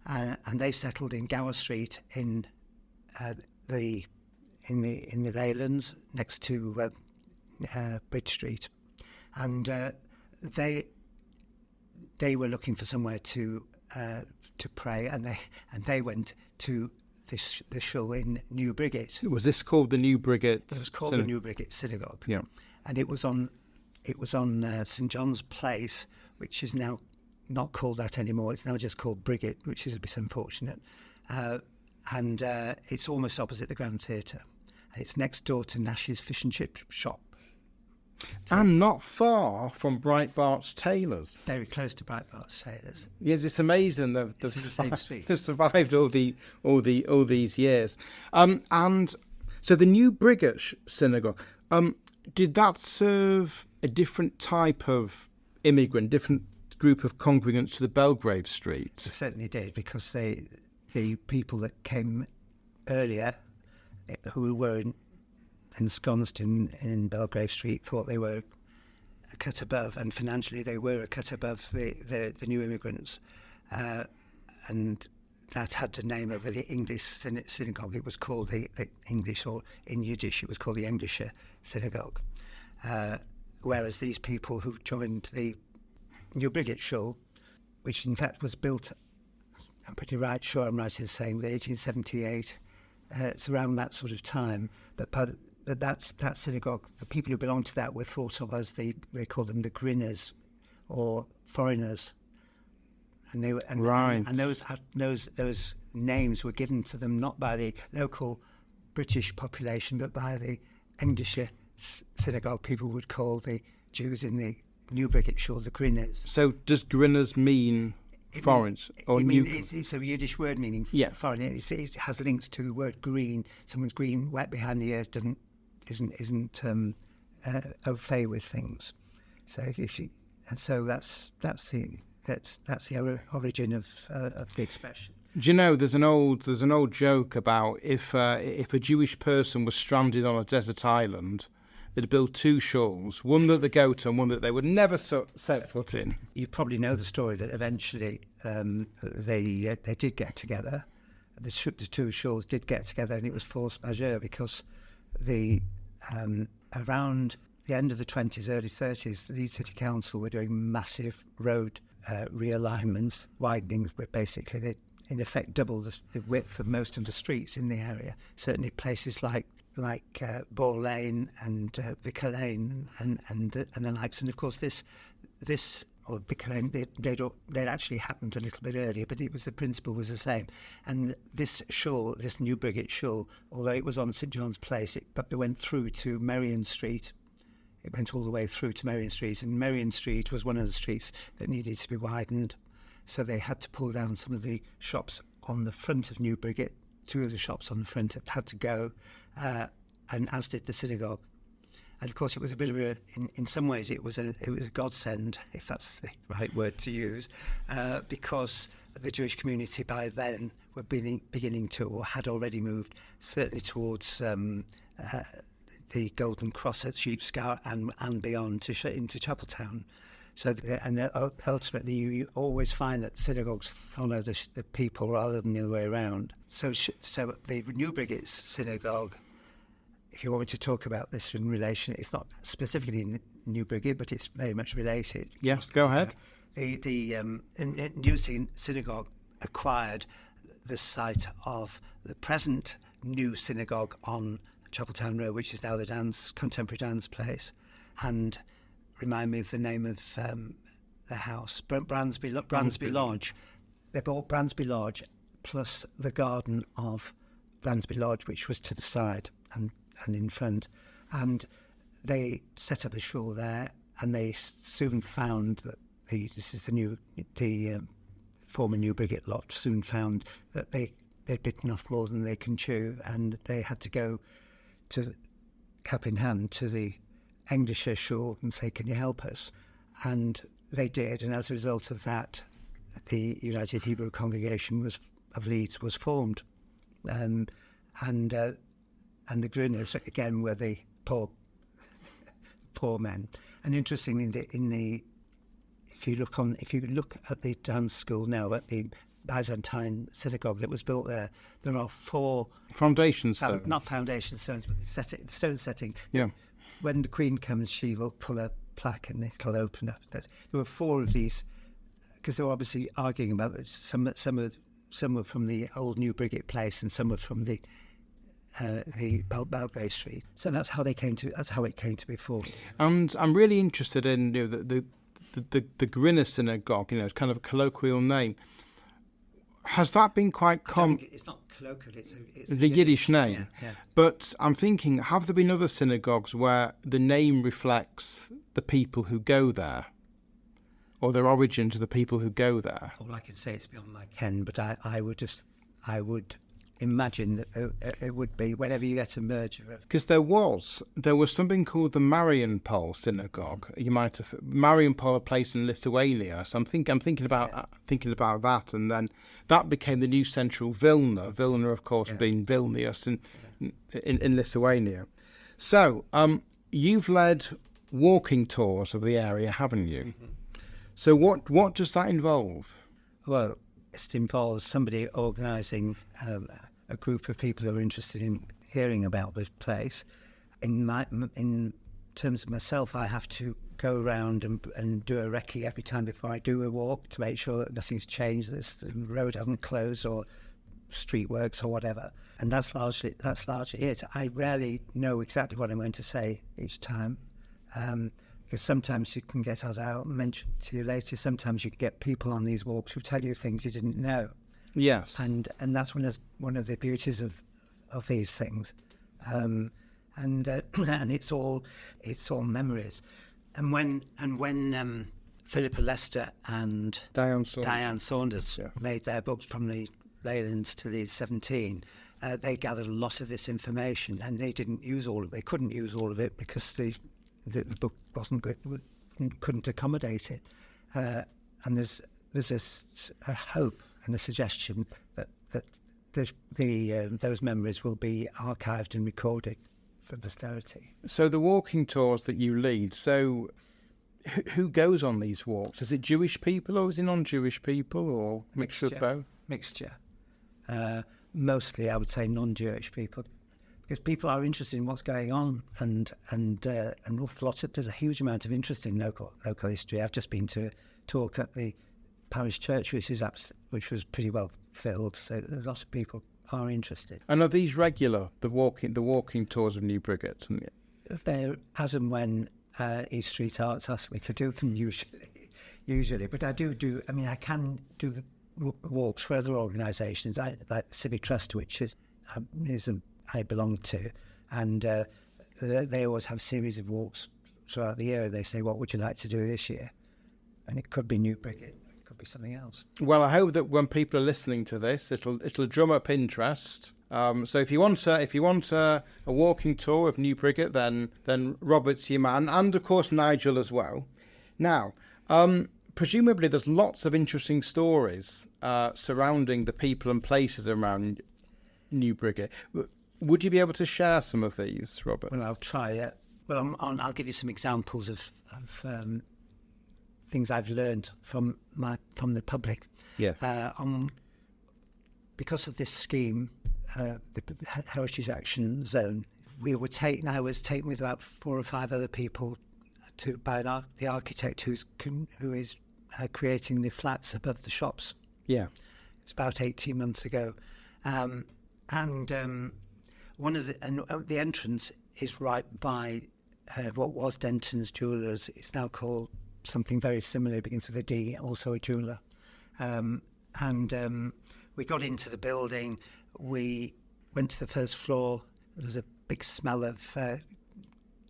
And they settled in Gower Street in the in the Leylands next to Bridge Street, and they were looking for somewhere to pray, and they went to the shul in New Briggate. Was this called the New Briggate? It was called the New Briggate Synagogue. Yeah, and it was on St John's Place, which is now not called that anymore. It's now just called Briggate, which is a bit unfortunate. And it's almost opposite the Grand Theatre. It's next door to Nash's Fish and Chip shop. And not far from Breitbart's Tailors. Very close to Breitbart's Tailors. Yes, it's amazing It's in the same street. they've survived all these years. And so the New Briggate Synagogue, did that serve a different type of immigrant, different group of congregants to the Belgrave Street? It certainly did, because the people that came earlier, who were ensconced in Belgrave Street, thought they were a cut above, and financially they were a cut above the new immigrants. And that had the name of the English synagogue. It was called the English, or in Yiddish it was called the Englische Synagogue. Whereas these people who joined the New Briggate Shul, which in fact was built, I'm pretty sure I'm right in saying, 1878, it's around that sort of time, but that synagogue, the people who belonged to that were thought of as they called them the grinners, or foreigners, and they were right. and those names were given to them not by the local British population, but by the English synagogue. People would call the Jews in the New Briggate Shul the grinners. So does grinners mean foreigners or new? It's a Yiddish word meaning foreign. It has links to the word green. Someone's green, wet behind the ears, isn't au fait with things. So that's the origin of the expression. Do you know there's an old joke about if a Jewish person was stranded on a desert island, they'd build two shuls, one that they go to and one that they would never set foot in. You probably know the story that eventually they did get together. The two shuls did get together, and it was force majeure because around the end of the 20s, early 30s, the Leeds City Council were doing massive road realignments, widenings, but basically they in effect doubled the width of most of the streets in the area. Certainly places like Ball Lane and Vicar Lane and the likes. And of course this or Vicar Lane, they'd actually happened a little bit earlier, but the principle was the same. And this shul, this New Briggate Shul, although it was on St John's Place, but it went through to Merrion Street. It went all the way through to Merrion Street, and Merrion Street was one of the streets that needed to be widened. So they had to pull down some of the shops on the front of New Briggate. Two of the shops on the front had to go, and as did the synagogue. And of course, it was a bit of in some ways, it was a godsend, if that's the right word to use, because the Jewish community by then were beginning to, or had already moved, certainly towards the Golden Cross at Sheepscow and beyond into Chapeltown. So, and ultimately, you always find that synagogues follow the people rather than the other way around. So the New Briggate Synagogue, if you want me to talk about this in relation, it's not specifically in New Briggate, but it's very much related. Yes, go ahead. The New Synagogue acquired the site of the present New Synagogue on Chapeltown Road, which is now the contemporary dance place, and remind me of the name of the house, Bransby Lodge. They bought Bransby Lodge plus the garden of Bransby Lodge, which was to the side and in front, and they set up a shul there, and they soon found that the former New Briggate lot soon found that they'd bitten off more than they can chew, and they had to go to cap in hand to the Englische Shul and say, can you help us? And they did, and as a result of that, the United Hebrew Congregation of Leeds was formed, and the Grinners again were the poor men. And interestingly, if you look at the dance school now, at the Byzantine synagogue that was built there. There are 4 Foundation stones. not foundation stones, but the stone setting. Yeah. When the Queen comes, she will pull a plaque and it'll open up. There were 4 of these, because they were obviously arguing about it. Some were from the old New Briggate place, and some were from the Belgrave Street. So that's how it came to be formed. And I'm really interested in the Grinner Synagogue. It's kind of a colloquial name. Has that been quite common? It's not colloquial. It's a Yiddish name. Yeah. But I'm thinking, have there been other synagogues where the name reflects the people who go there, or their origins of the people who go there? All I can say is beyond my ken, but I would imagine that it would be whenever you get a merger of. Because there was something called the Marienpol Synagogue. You might have Marienpol, a place in Lithuania. So I'm thinking about that, and then that became the new central Vilna. Vilna, of course, being Vilnius in Lithuania. So you've led walking tours of the area, haven't you? Mm-hmm. So what does that involve? Well, it involves somebody organising a group of people who are interested in hearing about this place. In terms of myself, I have to go around and do a recce every time before I do a walk to make sure that nothing's changed, that the road hasn't closed or street works or whatever. And that's largely it. I rarely know exactly what I'm going to say each time. Because sometimes you can get, as I'll mention to you later, sometimes you can get people on these walks who tell you things you didn't know. Yes, and that's one of the beauties of these things, and it's all memories. And when Philippa Lester and Diane Saunders made their books from the Leylands to the 17, they gathered a lot of this information, and they didn't use all of it. They couldn't use all of it because the book wasn't good, couldn't accommodate it. And there's a hope and a suggestion that those memories will be archived and recorded for posterity. So the walking tours that you lead, so who goes on these walks? Is it Jewish people or is it non-Jewish people, or mixture of both? Mixture. Mostly, I would say non-Jewish people, because people are interested in what's going on, and an awful lot there's a huge amount of interest in local history. I've just been to a talk at the parish church, which was pretty well filled, so a lot of people are interested. And are these regular, the walking tours of New Briggate? They're as and when East Street Arts ask me to do them, usually. But I can do the walks for other organisations, like Civic Trust, which I belong to, and they always have a series of walks throughout the year. They say, what would you like to do this year? And it could be New Briggate, it could be something else. Well, I hope that when people are listening to this, it'll drum up interest. So if you want a walking tour of New Briggate, then Robert's your man, and of course Nigel as well. Now, presumably there's lots of interesting stories surrounding the people and places around New Briggate. Would you be able to share some of these, Robert? Well, I'll try it. Well, I'll give you some examples of things I've learned from the public. Yes. Because of this scheme, the Heritage Action Zone, I was taken with about 4 or 5 other people by the architect who is creating the flats above the shops. Yeah. It's about 18 months ago, and the entrance is right by what was Denton's Jewellers. It's now called something very similar, it begins with a D, also a jeweller. We got into the building, we went to the first floor, there was a big smell of fried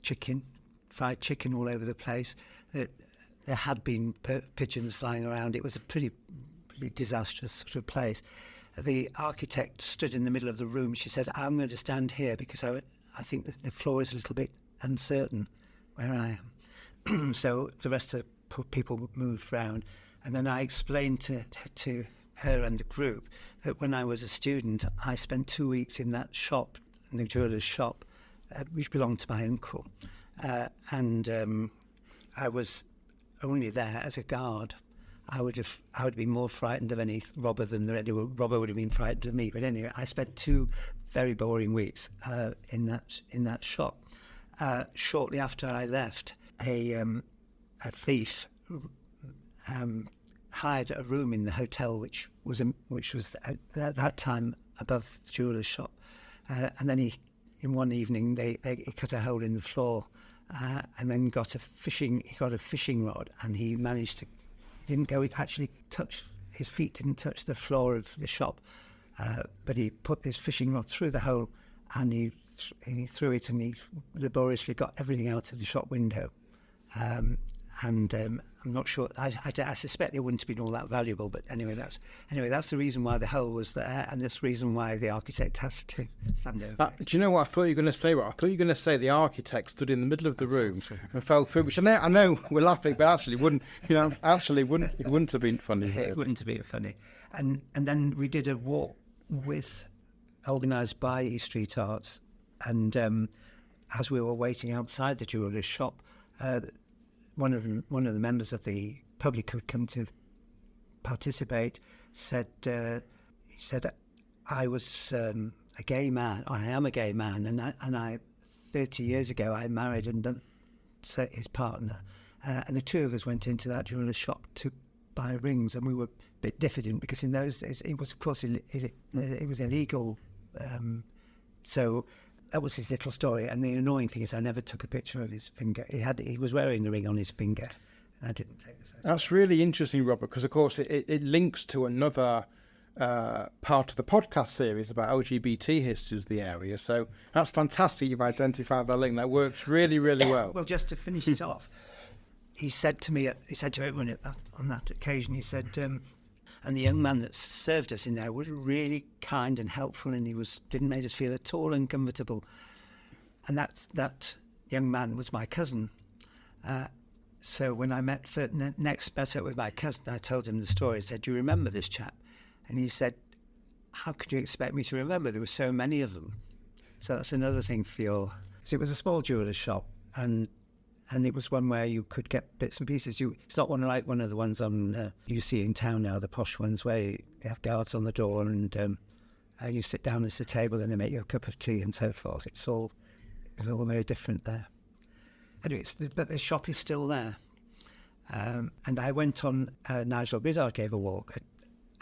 chicken all over the place. There had been pigeons flying around. It was a pretty disastrous sort of place. The architect stood in the middle of the room. She said, I'm going to stand here because I think the floor is a little bit uncertain where I am. So the rest of the people moved round. And then I explained to her and the group that when I was a student, I spent 2 weeks in that shop, in the jeweller's shop, which belonged to my uncle. I was only there as a guard. I would be more frightened of any robber than any robber would have been frightened of me. But anyway, I spent 2 very boring weeks in that shop. Shortly after I left, a thief hired a room in the hotel, which was at that time above the jeweller's shop, and then in one evening he cut a hole in the floor, and then got a fishing rod, and he managed to. His feet didn't touch the floor of the shop, but he put this fishing rod through the hole, and he threw it, and he laboriously got everything out of the shop window. I'm not sure. I suspect they wouldn't have been all that valuable, but anyway, that's the reason why the hole was there, and this reason why the architect has to stand over. Do you know what I thought you were going to say? I thought you were going to say the architect stood in the middle of the room and fell through. Which I know we're laughing, but actually wouldn't. It wouldn't have been funny. It wouldn't have been funny. And then we did a walk organised by East Street Arts, and as we were waiting outside the jeweller's shop. One of the members of the public who'd come to participate said, I was a gay man. I am a gay man, and I 30 years ago I married his partner, and the two of us went into that jeweller's shop to buy rings, and we were a bit diffident because in those days it was, of course, it was illegal. So. That was his little story, and the annoying thing is I never took a picture of his finger. He was wearing the ring on his finger, and I didn't take the photo. That's really interesting, Robert, because of course it links to another part of the podcast series about LGBT histories of the area. So that's fantastic. You've identified that link. That works really, really well. Well, just to finish it off, he said to everyone on that occasion, he said. And the young man that served us in there was really kind and helpful, and he didn't make us feel at all uncomfortable. And that young man was my cousin. So when I next met up with my cousin, I told him the story. I said, "Do you remember this chap?" And he said, "How could you expect me to remember? There were so many of them." So that's another thing for your. So it was a small jeweller's shop, and it was one where you could get bits and pieces. It's not one like one of the ones you see in town now, the posh ones where you have guards on the door and you sit down at a table and they make you a cup of tea and so forth. It's all very different there. Anyway, but the shop is still there. And I went on. Nigel Grizzard gave a walk,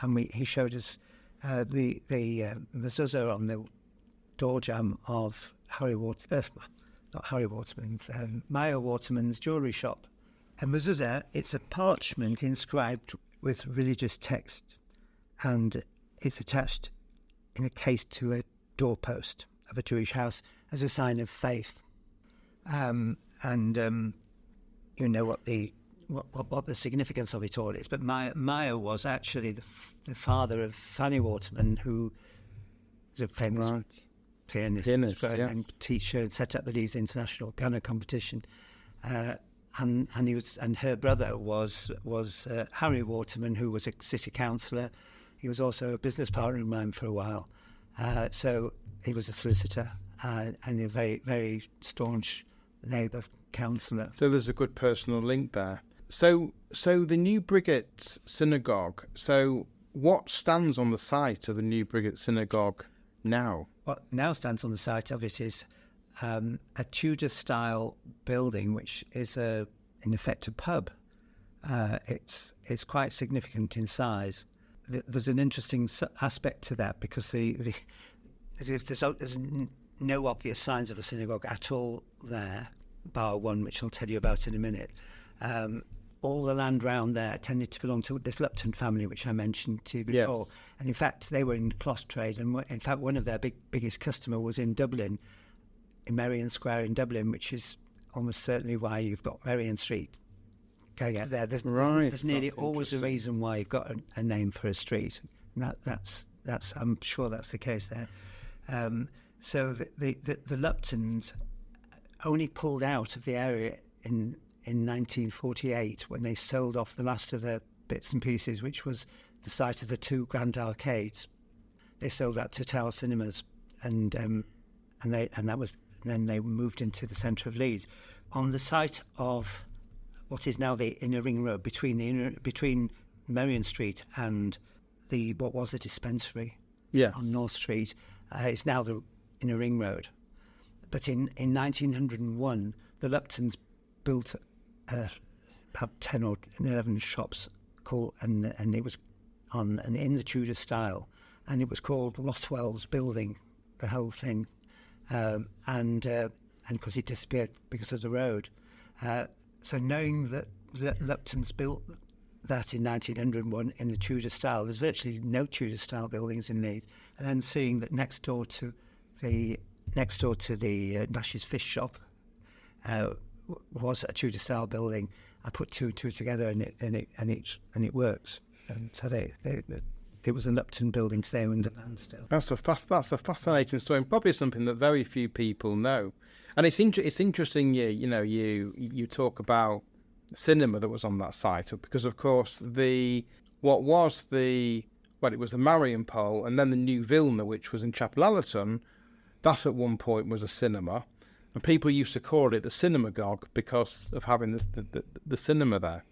and he showed us the mezuzah on the door jamb of Maya Waterman's jewellery shop. A mezuzah, it's a parchment inscribed with religious text, and it's attached in a case to a doorpost of a Jewish house as a sign of faith. You know what the significance of it all is. But Maya was actually the father of Fanny Waterman, who was a famous pianist yes. And teacher, and set up the Leeds International Piano Competition. And her brother was Harry Waterman, who was a city councillor. He was also a business partner of mine for a while. So he was a solicitor and a very, very staunch Labour councillor. So there's a good personal link there. So the New Briggate Synagogue. So what stands on the site of the New Briggate Synagogue now? What now stands on the site of it is a Tudor-style building, which is in effect a pub. It's quite significant in size. There's an interesting aspect to that because there's no obvious signs of a synagogue at all there, bar one, which I'll tell you about in a minute. All the land round there tended to belong to this Lupton family, which I mentioned to you before. Yes. And in fact, they were in cloth trade. And in fact, one of their biggest customer was in Dublin, in Merrion Square in Dublin, which is almost certainly why you've got Merrion Street going out there. There's nearly always a reason why you've got a name for a street. And that's I'm sure that's the case there. So the Luptons only pulled out of the area in 1948 when they sold off the last of their bits and pieces, which was the site of the two grand arcades. They sold that to Tower Cinemas, and then they moved into the centre of Leeds, on the site of what is now the Inner Ring Road between Merrion Street and what was the dispensary Yes. on North Street is now in a ring road. But in 1901, the Luptons built about 10 or 11 shops and it was in the Tudor style, and it was called Rothwell's Building, the whole thing, and because it disappeared because of the road. So knowing that Luptons built that in 1901 in the Tudor style, there's virtually no Tudor style buildings in Leeds, and then seeing that next door to the Nash's Fish Shop was a Tudor style building, I put two and two together, and it works. And so there was a Lupton building today in the land still. That's a fascinating story, and probably something that very few people know. And it's interesting. You talk about cinema that was on that site, because of course it was the Marion Pole, and then the New Vilna, which was in Chapel Allerton. That at one point was a cinema, and people used to call it the Cinemagogue because of having the cinema there.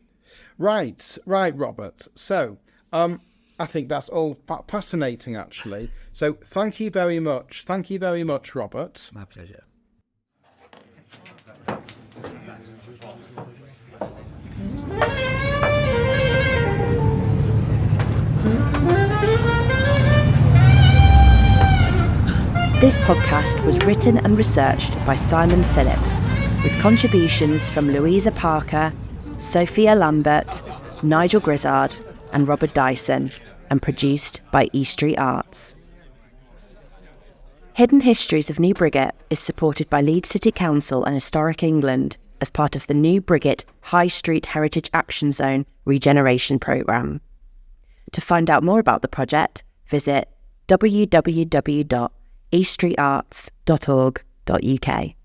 Right, Robert. So, I think that's all fascinating, actually. So, thank you very much. Thank you very much, Robert. My pleasure. This podcast was written and researched by Simon Phillips, with contributions from Louisa Parker, Sophia Lambert, Nigel Grizzard, and Robert Dyson, and produced by E Street Arts. Hidden Histories of New Briggate is supported by Leeds City Council and Historic England as part of the New Briggate High Street Heritage Action Zone Regeneration Programme. To find out more about the project, visit www.eastreetarts.org.uk.